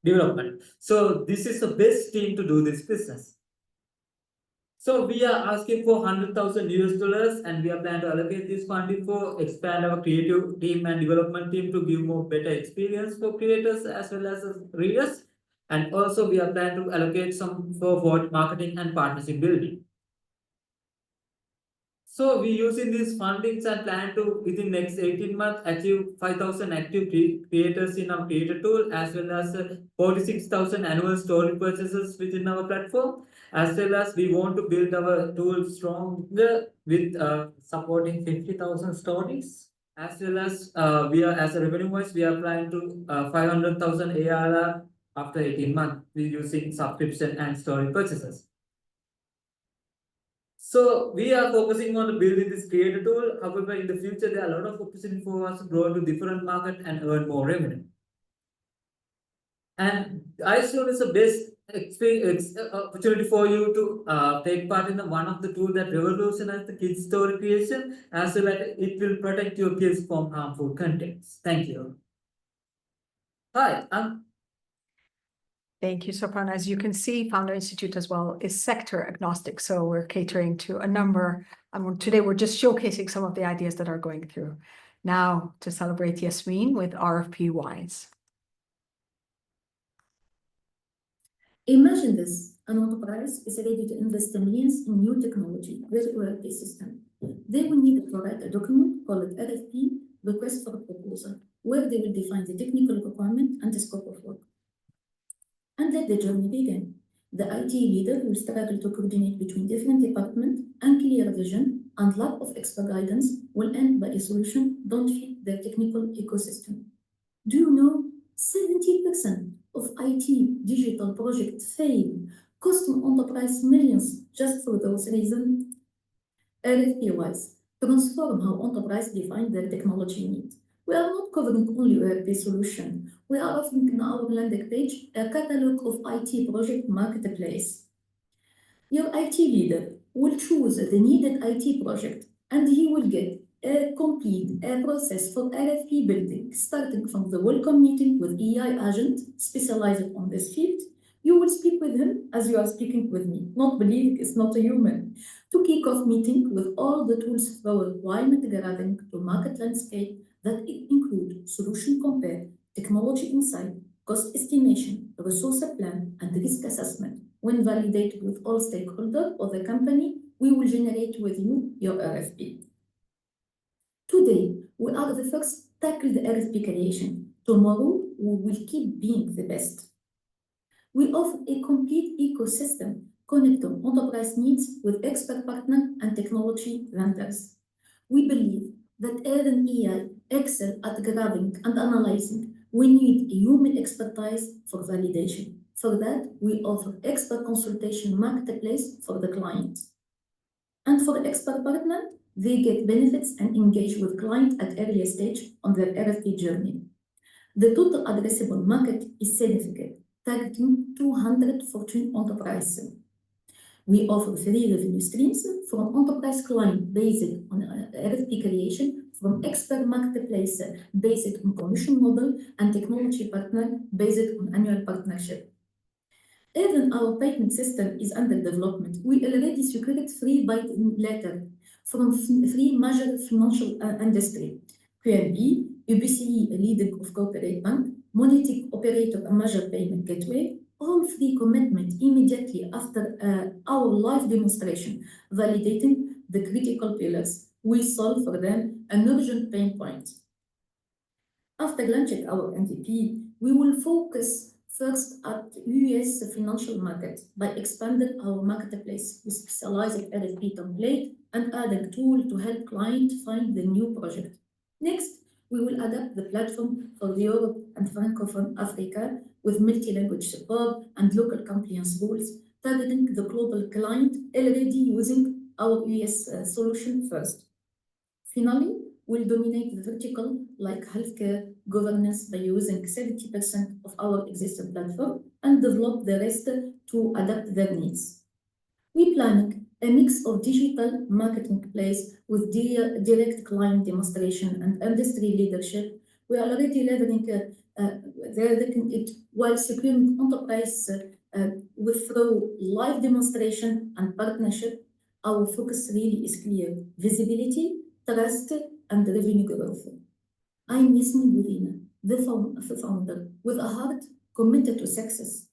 development. So this is the best team to do this business. So we are asking for $100,000 and we are planning to allocate this funding for expand our creative team and development team to give more better experience for creators as well as readers. And also we are planning to allocate some for marketing and partnership building. So we using these fundings and plan to within next 18 months achieve 5,000 active creators in our creator tool, as well as 46,000 annual story purchases within our platform, as well as we want to build our tool stronger with supporting 50,000 stories, as well as we are as a revenue wise we are planning to 500,000 ARR after 18 months using subscription and story purchases. So we are focusing on building this creator tool. However, in the future, there are a lot of opportunity for us to grow to different market and earn more revenue. And iStone is the best opportunity for you to take part in one of the tools that revolutionize the kids story creation, as well as it will protect your kids from harmful contents. Thank you. Hi, Thank you, Sopran. As you can see, Founder Institute as well is sector agnostic. So we're catering to a number. Today, we're just showcasing some of the ideas that are going through. Now to celebrate Yasmin with RFP Wise. Imagine this, an enterprise is ready to invest millions in new technology with ERP system. They will need to provide a document called RFP, request for a proposal, where they will define the technical requirement and the scope of work. And let the journey begin. The IT leader will struggle to coordinate between different departments, unclear vision, and lack of expert guidance will end by a solution don't fit their technical ecosystem. Do you know 70% of IT digital projects fail, costing enterprise millions just for those reasons? RFP-wise, transform how enterprise define their technology needs. We are not covering only ERP solution. We are offering in our landing page a catalog of IT project marketplace. Your IT leader will choose the needed IT project, and he will get a complete process for RFP building, starting from the welcome meeting with AI agent specialized on this field. You will speak with him as you are speaking with me, not believing it's not a human. To kick off meeting with all the tools for requirement gathering to market landscape that include solution compare, technology insight, cost estimation, resource plan, and risk assessment. When validated with all stakeholders of the company, we will generate with you your RFP. Today, we are the first to tackle the RFP creation. Tomorrow, we will keep being the best. We offer a complete ecosystem connecting enterprise needs with expert partners and technology vendors. We believe that even AI excel at grabbing and analyzing, we need human expertise for validation. For that, we offer expert consultation marketplace for the client. And for the expert partner, they get benefits and engage with client at earlier stage on their RFP journey. The total addressable market is significant, targeting 214 enterprises. We offer 3 revenue streams from enterprise client based on RFP creation, from expert marketplace based on commission model, and technology partner based on annual partnership. Even our payment system is under development. We already secured 3 binding letters from 3 major financial industry: QNB, UBCE, a leading of corporate bank, Monetic operator, a major payment gateway. All 3 commitment immediately after our live demonstration, validating the critical pillars. We solve for them an urgent pain point. After launching our MVP, we will focus first at US financial market by expanding our marketplace with specialized RFP template and adding tool to help clients find the new project. Next, we will adapt the platform for Europe and Francophone Africa with multi-language support and local compliance rules, targeting the global client already using our US solution first. Finally, we'll dominate the vertical like healthcare governance by using 70% of our existing platform and develop the rest to adapt their needs. We plan a mix of digital marketplace with direct client demonstration and industry leadership. We are already leveraging it while securing enterprise through live demonstration and partnership. Our focus really is clear: visibility, trust, and revenue growth. I'm Yasmin Bourina, the founder, with a heart committed to success.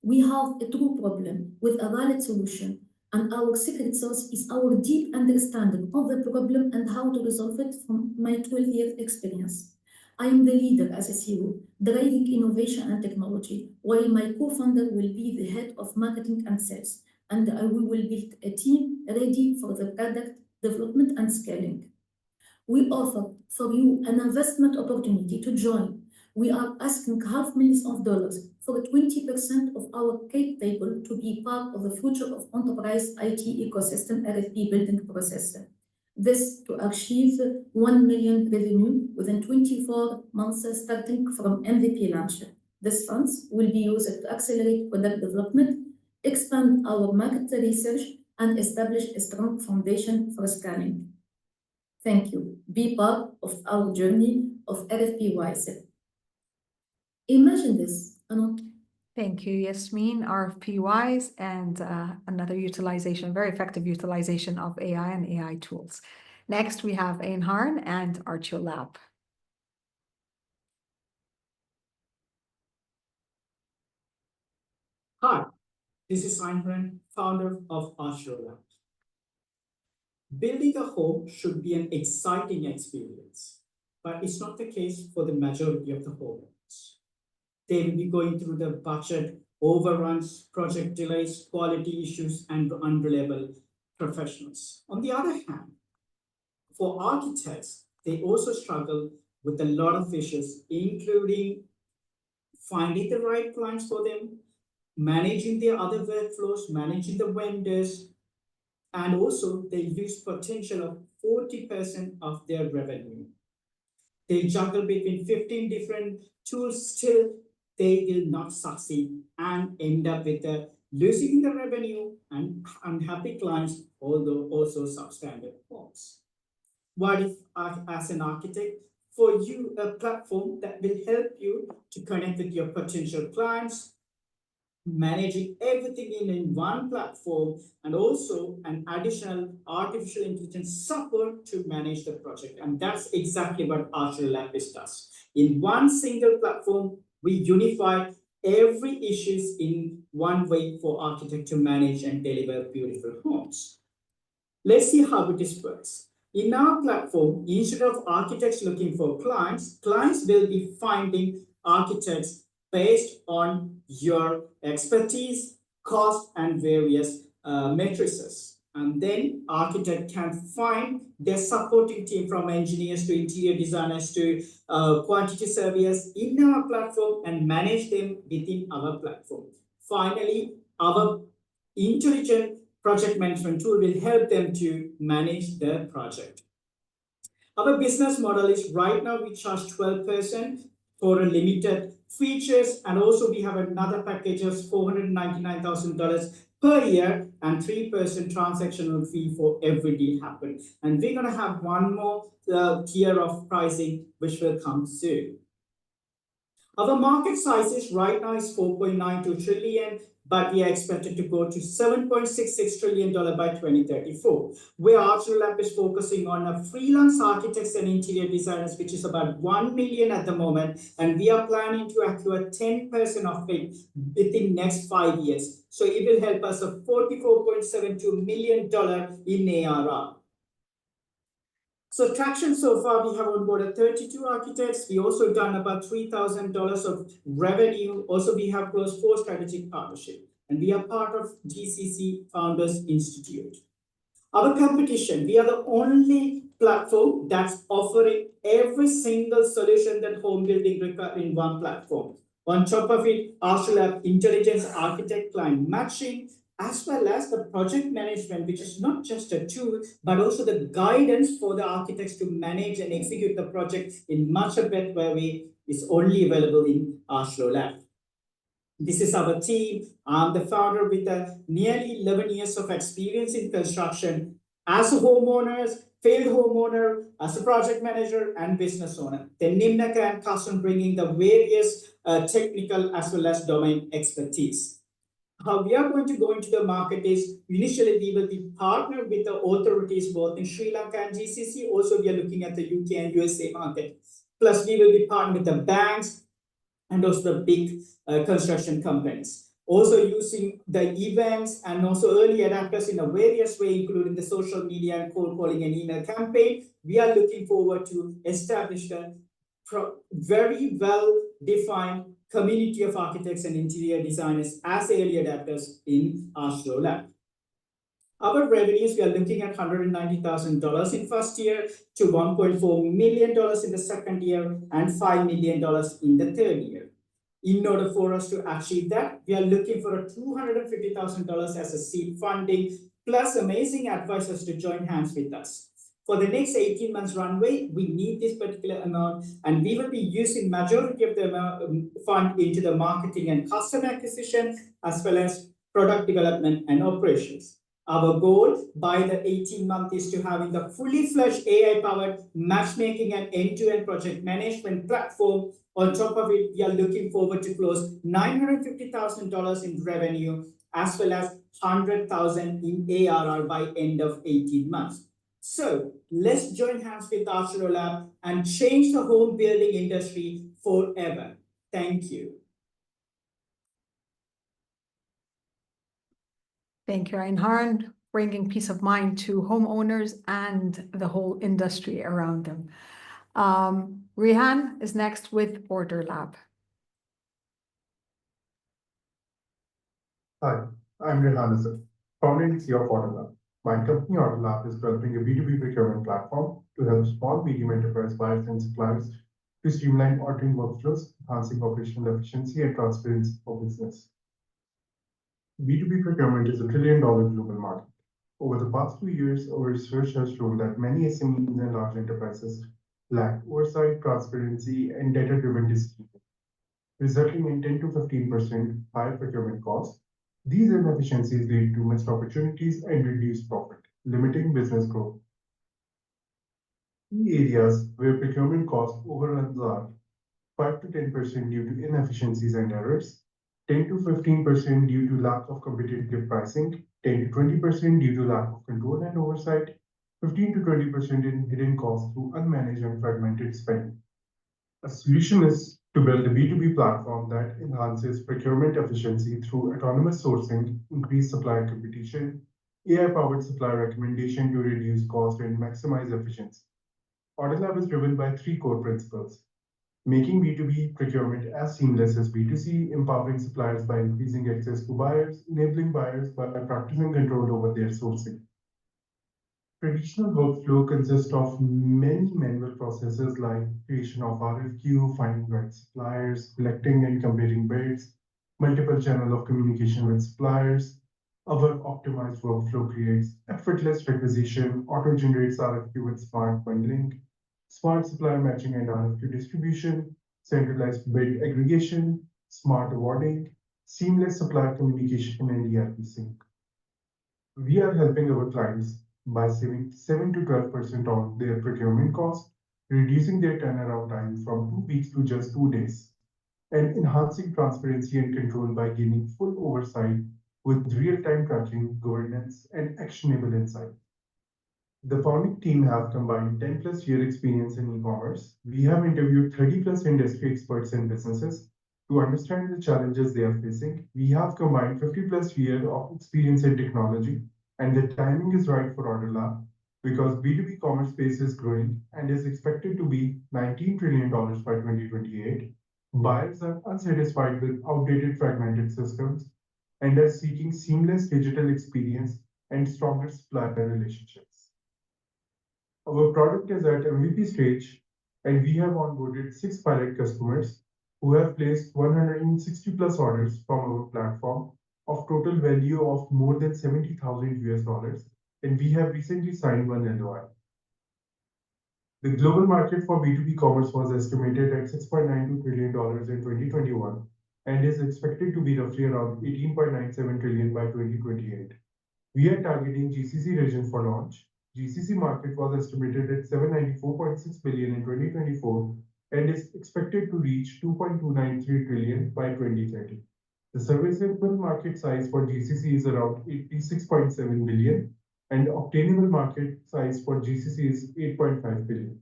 We have a true problem with a valid solution, and our secret sauce is our deep understanding of the problem and how to resolve it from my 12-year experience. I am the leader as a CEO, driving innovation and technology, while my co-founder will be the head of marketing and sales, and we will build a team ready for the product development and scaling. We offer for you an investment opportunity to join. We are asking $500,000 for 20% of our cap table to be part of the future of enterprise IT ecosystem RFP building process. This to achieve 1 million revenue within 24 months starting from MVP launch. These funds will be used to accelerate product development, expand our market research, and establish a strong foundation for scaling. Thank you. Be part of our journey of RFP Wise. Imagine this, Thank you, Yasmin, RFP-wise, and another utilization, very effective utilization of AI and AI tools. Next, we have Einharn and Archeo Lab. Hi, this is Einharn, founder of Archeo Lab. Building a home should be an exciting experience, but it's not the case for the majority of the homeowners. They will be going through the budget overruns, project delays, quality issues, and unreliable professionals. On the other hand, for architects, they also struggle with a lot of issues, including finding the right clients for them, managing their other workflows, managing the vendors, and also they lose potential of 40% of their revenue. They juggle between 15 different tools, still they will not succeed and end up with losing the revenue and unhappy clients, although also substandard homes. What if, as an architect, for you a platform that will help you to connect with your potential clients, managing everything in one platform, and also an additional artificial intelligence support to manage the project. And that's exactly what Archeo Lab does. In one single platform, we unify every issues in one way for architect to manage and deliver beautiful homes. Let's see how it works. In our platform, instead of architects looking for clients, clients will be finding architects based on your expertise, cost, and various matrices. And then architect can find their supporting team from engineers to interior designers to quantity surveyors in our platform and manage them within our platform. Finally, our intelligent project management tool will help them to manage their project. Our business model is right now we charge 12% for a limited features, and also we have another package of $499,000 per year and 3% transactional fee for every deal happen. And we're going to have one more tier of pricing which will come soon. Our market sizes right now is 4.92 trillion, but we are expected to go to $7.66 trillion by 2034. Where Archeo Lab is focusing on freelance architects and interior designers, which is about 1 million at the moment, and we are planning to acquire 10% of it within next 5 years. So it will help us of $44.72 million in ARR. So traction so far, we have onboarded 32 architects. We also done about $3,000 of revenue. Also, we have closed 4 strategic partnerships, and we are part of GCC Founders Institute. Our competition, we are the only platform that's offering every single solution that home building requires in one platform. On top of it, Archeo Lab intelligence, architect, client matching, as well as the project management, which is not just a tool, but also the guidance for the architects to manage and execute the project in much a better way is only available in Archeo Lab. This is our team. I'm the founder with nearly 11 years of experience in construction as a homeowner, failed homeowner, as a project manager, and business owner. Then Nimnaka and Kasun bringing the various technical as well as domain expertise. How we are going to go into the market is initially we will be partnered with the authorities both in Sri Lanka and GCC. Also, we are looking at the UK and USA market. Plus, we will be partnered with the banks and also the big construction companies. Also using the events and also early adapters in a various way, including the social media and cold calling and email campaign. We are looking forward to establish a very well-defined community of architects and interior designers as early adapters in Archeo Lab. Our revenues, we are looking at $190,000 in first year to $1.4 million in the second year and $5 million in the third year. In order for us to achieve that, we are looking for $250,000 as a seed funding, plus amazing advisors to join hands with us. For the next 18 months runway, we need this particular amount, and we will be using majority of the fund into the marketing and customer acquisition, as well as product development and operations. Our goal by the 18 months is to having the fully fledged AI-powered matchmaking and end-to-end project management platform. On top of it, we are looking forward to close $950,000 in revenue, as well as 100,000 in ARR by end of 18 months. So let's join hands with Archer Lab and change the home building industry forever. Thank you. Thank you, Reinhard, bringing peace of mind to homeowners and the whole industry around them. Rehan is next with Order Lab. Hi, I'm Rehan Azhar, founder and CEO of Order Lab. My company Order Lab is developing a B2B procurement platform to help small, medium enterprise buyers and suppliers to streamline ordering workflows, enhancing operational efficiency and transparency for business. B2B procurement is a $1 trillion global market. Over the past 2 years, our research has shown that many SMEs and large enterprises lack oversight, transparency, and data-driven decision, resulting in 10 to 15% higher procurement costs. These inefficiencies lead to missed opportunities and reduced profit, limiting business growth. Key areas where procurement cost overruns are 5 to 10% due to inefficiencies and errors, 10 to 15% due to lack of competitive pricing, 10 to 20% due to lack of control and oversight, 15 to 20% in hidden costs through unmanaged and fragmented spending. A solution is to build a B2B platform that enhances procurement efficiency through autonomous sourcing, increased supplier competition, AI-powered supplier recommendation to reduce cost and maximize efficiency. Order Lab is driven by 3 core principles: making B2B procurement as seamless as B2C, empowering suppliers by increasing access to buyers, enabling buyers by practicing control over their sourcing. Traditional workflow consists of many manual processes like creation of RFQ, finding right suppliers, collecting and comparing bids, multiple channels of communication with suppliers. Our optimized workflow creates effortless requisition, auto-generates RFQ with smart bundling, smart supplier matching and RFQ distribution, centralized bid aggregation, smart awarding, seamless supplier communication, and ERP sync. We are helping our clients by saving 7 to 12% on their procurement cost, reducing their turnaround time from 2 weeks to just 2 days, and enhancing transparency and control by gaining full oversight with real-time tracking, governance, and actionable insight. The founding team have combined 10 plus year experience in e-commerce. We have interviewed 30 plus industry experts and businesses to understand the challenges they are facing. We have combined 50 plus years of experience in technology, and the timing is right for Order Lab because B2B commerce space is growing and is expected to be $19 trillion by 2028. Buyers are unsatisfied with outdated fragmented systems and are seeking seamless digital experience and stronger supplier relationships. Our product is at MVP stage, and we have onboarded 6 pilot customers who have placed 160 plus orders from our platform of total value of more than $70,000, and we have recently signed 1 LOI. The global market for B2B commerce was estimated at $6.92 trillion in 2021 and is expected to be roughly around $18.97 trillion by 2028. We are targeting GCC region for launch. GCC market was estimated at $794.6 billion in 2024 and is expected to reach $2.293 trillion by 2030. The serviceable market size for GCC is around $86.7 billion, and obtainable market size for GCC is $8.5 billion.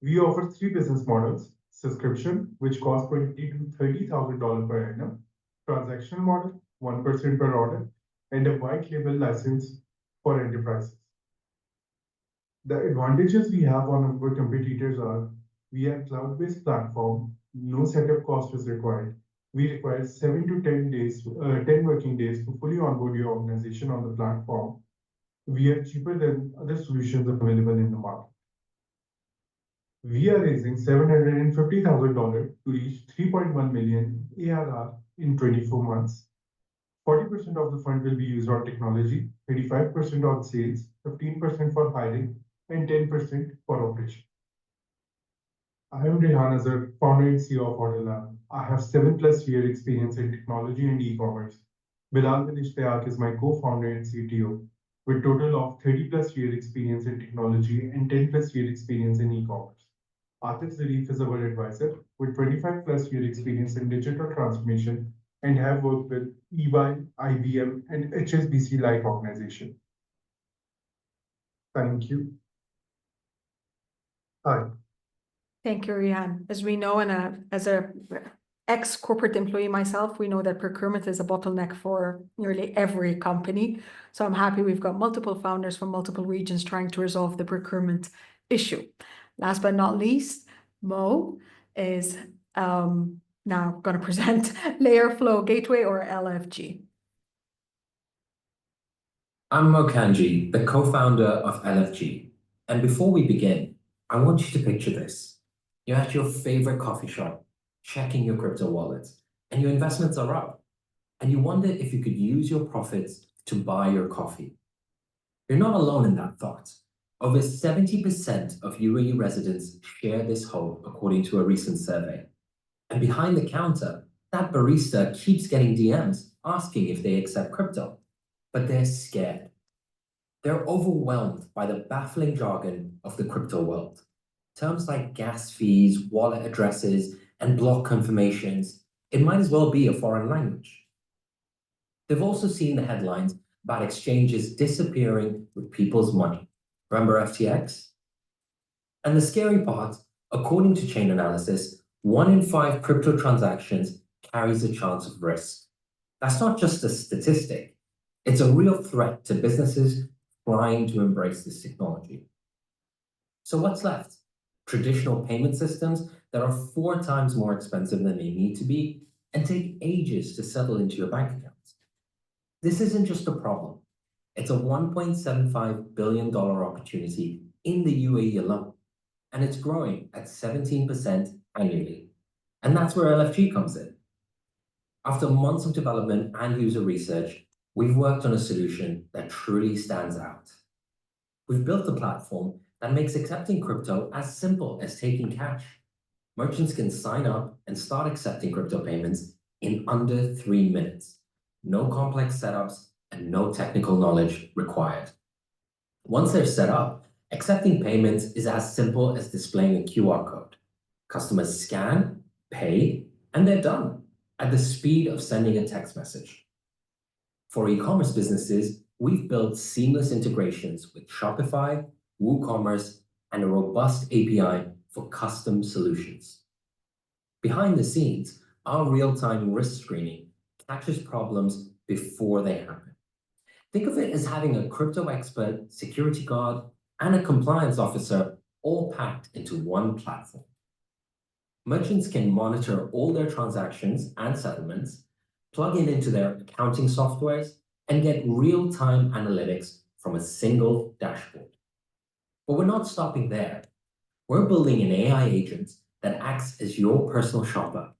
We offer 3 business models: subscription, which costs $20,000 to $30,000 per annum, transactional model, 1% per order, and a white label license for enterprises. The advantages we have on our competitors are: we are a cloud-based platform, no setup cost is required. We require 7 to 10 working days to fully onboard your organization on the platform. We are cheaper than other solutions available in the market. We are raising $750,000 to reach 3.1 million ARR in 24 months. 40% of the fund will be used on technology, 35% on sales, 15% for hiring, and 10% for operation. I am Rehan Azhar, founder and CEO of Order Lab. I have 7 plus year experience in technology and e-commerce. Bilal Ishtiaq is my co-founder and CTO, with total of 30+ year experience in technology and 10+ year experience in e-commerce. Atif Zarif is our advisor, with 25+ year experience in digital transformation and have worked with EY, IBM, and HSBC-like organization. Thank you. Hi. Thank you, Rihan. As we know, and as a ex-corporate employee myself, we know that procurement is a bottleneck for nearly every company. So I'm happy we've got multiple founders from multiple regions trying to resolve the procurement issue. Last but not least, Mo is now going to present Layer Flow Gateway, or LFG. I'm Mo Kanji, the co-founder of LFG. And before we begin, I want you to picture this. You're at your favorite coffee shop, checking your crypto wallet, and your investments are up. And you wonder if you could use your profits to buy your coffee. You're not alone in that thought. Over 70% of UAE residents share this hope, according to a recent survey. And behind the counter, that barista keeps getting DMs asking if they accept crypto, but they're scared. They're overwhelmed by the baffling jargon of the crypto world. Terms like gas fees, wallet addresses, and block confirmations, it might as well be a foreign language. They've also seen the headlines about exchanges disappearing with people's money. Remember FTX? And the scary part, according to chain analysis, 1 in 5 crypto transactions carries a chance of risk. That's not just a statistic. It's a real threat to businesses trying to embrace this technology. So what's left? Traditional payment systems that are 4 times more expensive than they need to be and take ages to settle into your bank accounts. This isn't just a problem. It's a $1.75 billion opportunity in the UAE alone, and it's growing at 17% annually. And that's where LFG comes in. After months of development and user research, we've worked on a solution that truly stands out. We've built a platform that makes accepting crypto as simple as taking cash. Merchants can sign up and start accepting crypto payments in under 3 minutes. No complex setups and no technical knowledge required. Once they're set up, accepting payments is as simple as displaying a QR code. Customers scan, pay, and they're done at the speed of sending a text message. For e-commerce businesses, we've built seamless integrations with Shopify, WooCommerce, and a robust API for custom solutions. Behind the scenes, our real-time risk screening catches problems before they happen. Think of it as having a crypto expert, security guard, and a compliance officer all packed into one platform. Merchants can monitor all their transactions and settlements, plug into their accounting softwares, and get real-time analytics from a single dashboard. But we're not stopping there. We're building an AI agent that acts as your personal shopper,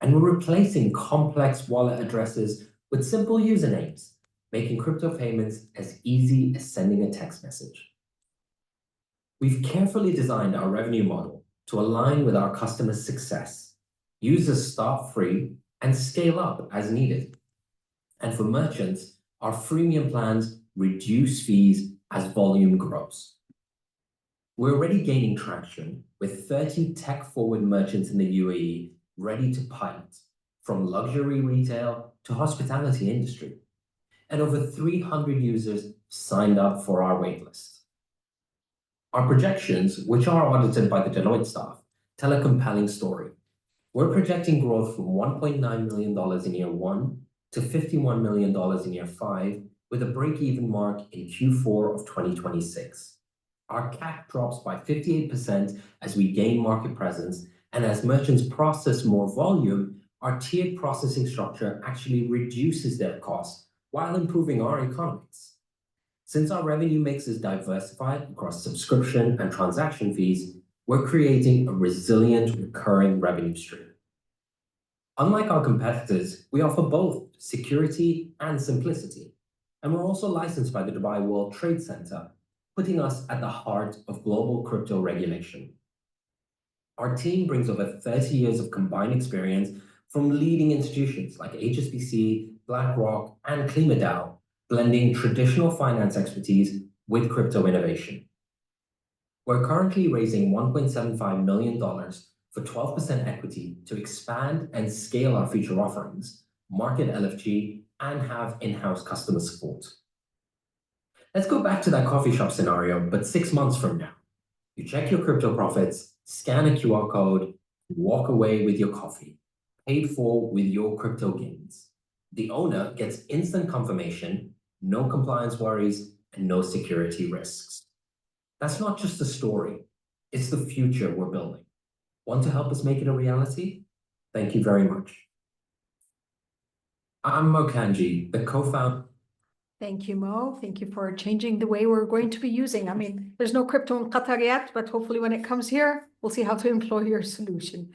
and we're replacing complex wallet addresses with simple usernames, making crypto payments as easy as sending a text message. We've carefully designed our revenue model to align with our customers' success. Users start free and scale up as needed. And for merchants, our freemium plans reduce fees as volume grows. We're already gaining traction with 30 tech-forward merchants in the UAE ready to pilot, from luxury retail to hospitality industry. And over 300 users signed up for our waitlist. Our projections, which are audited by the Deloitte staff, tell a compelling story. We're projecting growth from $1.9 million in year 1 to $51 million in year 5, with a break-even mark in Q4 of 2026. Our CAC drops by 58% as we gain market presence, and as merchants process more volume, our tiered processing structure actually reduces their costs while improving our economics. Since our revenue mix is diversified across subscription and transaction fees, we're creating a resilient recurring revenue stream. Unlike our competitors, we offer both security and simplicity, and we're also licensed by the Dubai World Trade Center, putting us at the heart of global crypto regulation. Our team brings over 30 years of combined experience from leading institutions like HSBC, BlackRock, and KlimaDAO, blending traditional finance expertise with crypto innovation. We're currently raising $1.75 million for 12% equity to expand and scale our future offerings, market LFG, and have in-house customer support. Let's go back to that coffee shop scenario, but 6 months from now. You check your crypto profits, scan a QR code, walk away with your coffee, paid for with your crypto gains. The owner gets instant confirmation, no compliance worries, and no security risks. That's not just a story, it's the future we're building. Want to help us make it a reality? Thank you very much. I'm Mo Kanji, the co-founder. Thank you, Mo. Thank you for changing the way we're going to be using. I mean, there's no crypto in Qatar yet, but hopefully when it comes here, we'll see how to employ your solution.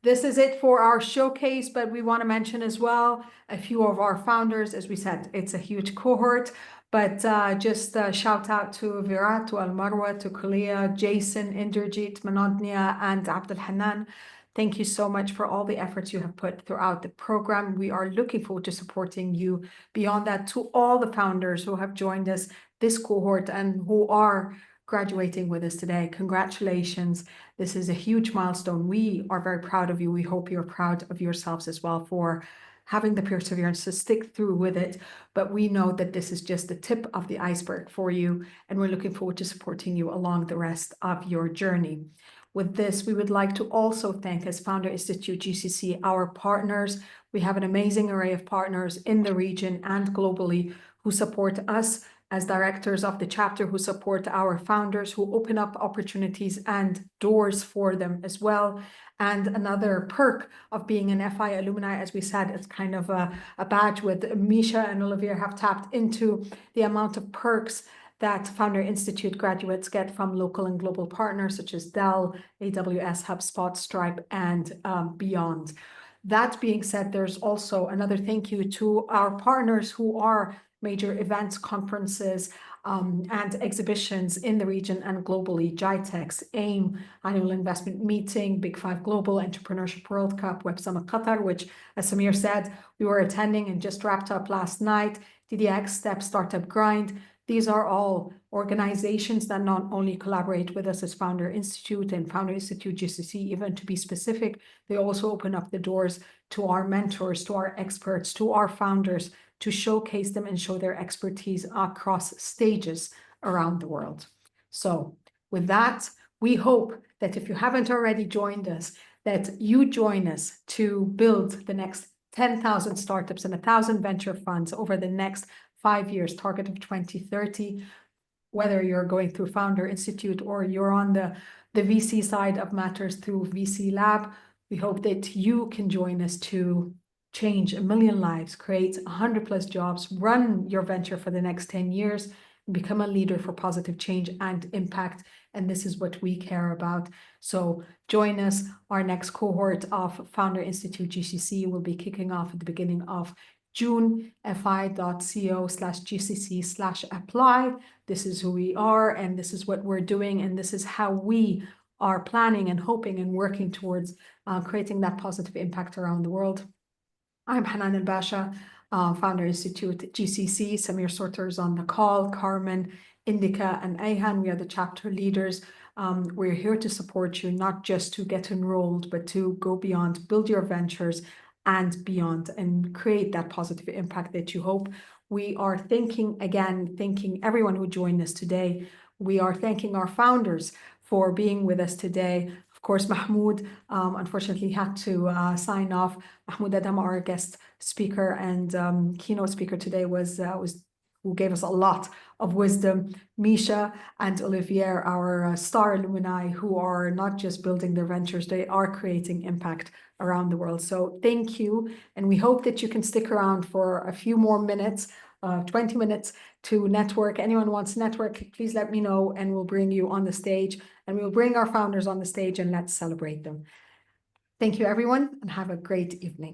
This is it for our showcase, but we want to mention as well a few of our founders. As we said, it's a huge cohort, but just shout out to Virat, to Al-Marwa, to Koliya, Jason, Inderjeet, Manodnya, and Abdul Hannan. Thank you so much for all the efforts you have put throughout the program. We are looking forward to supporting you. Beyond that, to all the founders who have joined us this cohort and who are graduating with us today, congratulations. This is a huge milestone. We are very proud of you. We hope you're proud of yourselves as well for having the perseverance to stick through with it. But we know that this is just the tip of the iceberg for you, and we're looking forward to supporting you along the rest of your journey. With this, we would like to also thank, as Founder Institute GCC, our partners. We have an amazing array of partners in the region and globally who support us as directors of the chapter, who support our founders, who open up opportunities and doors for them as well. And another perk of being an FI alumni, as we said, it's kind of a badge with Misha and Olivier have tapped into the amount of perks that Founder Institute graduates get from local and global partners such as Dell, AWS, HubSpot, Stripe, and beyond. That being said, there's also another thank you to our partners who are major events, conferences, and exhibitions in the region and globally. GITEX, AIM, Annual Investment Meeting, Big Five Global, Entrepreneurship World Cup, Web Summit Qatar, which, as Samir said, we were attending and just wrapped up last night, DDX, Step, Startup Grind. These are all organizations that not only collaborate with us as Founder Institute and Founder Institute GCC, even to be specific, they also open up the doors to our mentors, to our experts, to our founders, to showcase them and show their expertise across stages around the world. So with that, we hope that if you haven't already joined us, that you join us to build the next 10,000 startups and 1,000 venture funds over the next 5 years, target of 2030, whether you're going through Founder Institute or you're on the VC side of matters through VC Lab. We hope that you can join us to change 1 million lives, create 100+ jobs, run your venture for the next 10 years, and become a leader for positive change and impact. And this is what we care about. So join us. Our next cohort of Founder Institute GCC will be kicking off at the beginning of June, fi.co/GCC/apply. This is who we are, and this is what we're doing, and this is how we are planning and hoping and working towards creating that positive impact around the world. I'm Hannan El-Basha, Founder Institute GCC. Samir Sorter is on the call, Carmen, Indica, and Ayhan. We are the chapter leaders. We're here to support you, not just to get enrolled, but to go beyond, build your ventures, and beyond, and create that positive impact that you hope. We are thanking everyone who joined us today. We are thanking our founders for being with us today. Of course, Mahmoud unfortunately had to sign off. Mahmoud Adham, our guest speaker and keynote speaker today, was who gave us a lot of wisdom. Misha and Olivier, our star alumni, who are not just building their ventures, they are creating impact around the world. So thank you, and we hope that you can stick around for a few more minutes, 20 minutes to network. Anyone wants to network, please let me know, and we'll bring you on the stage, and we'll bring our founders on the stage, and let's celebrate them. Thank you, everyone, and have a great evening.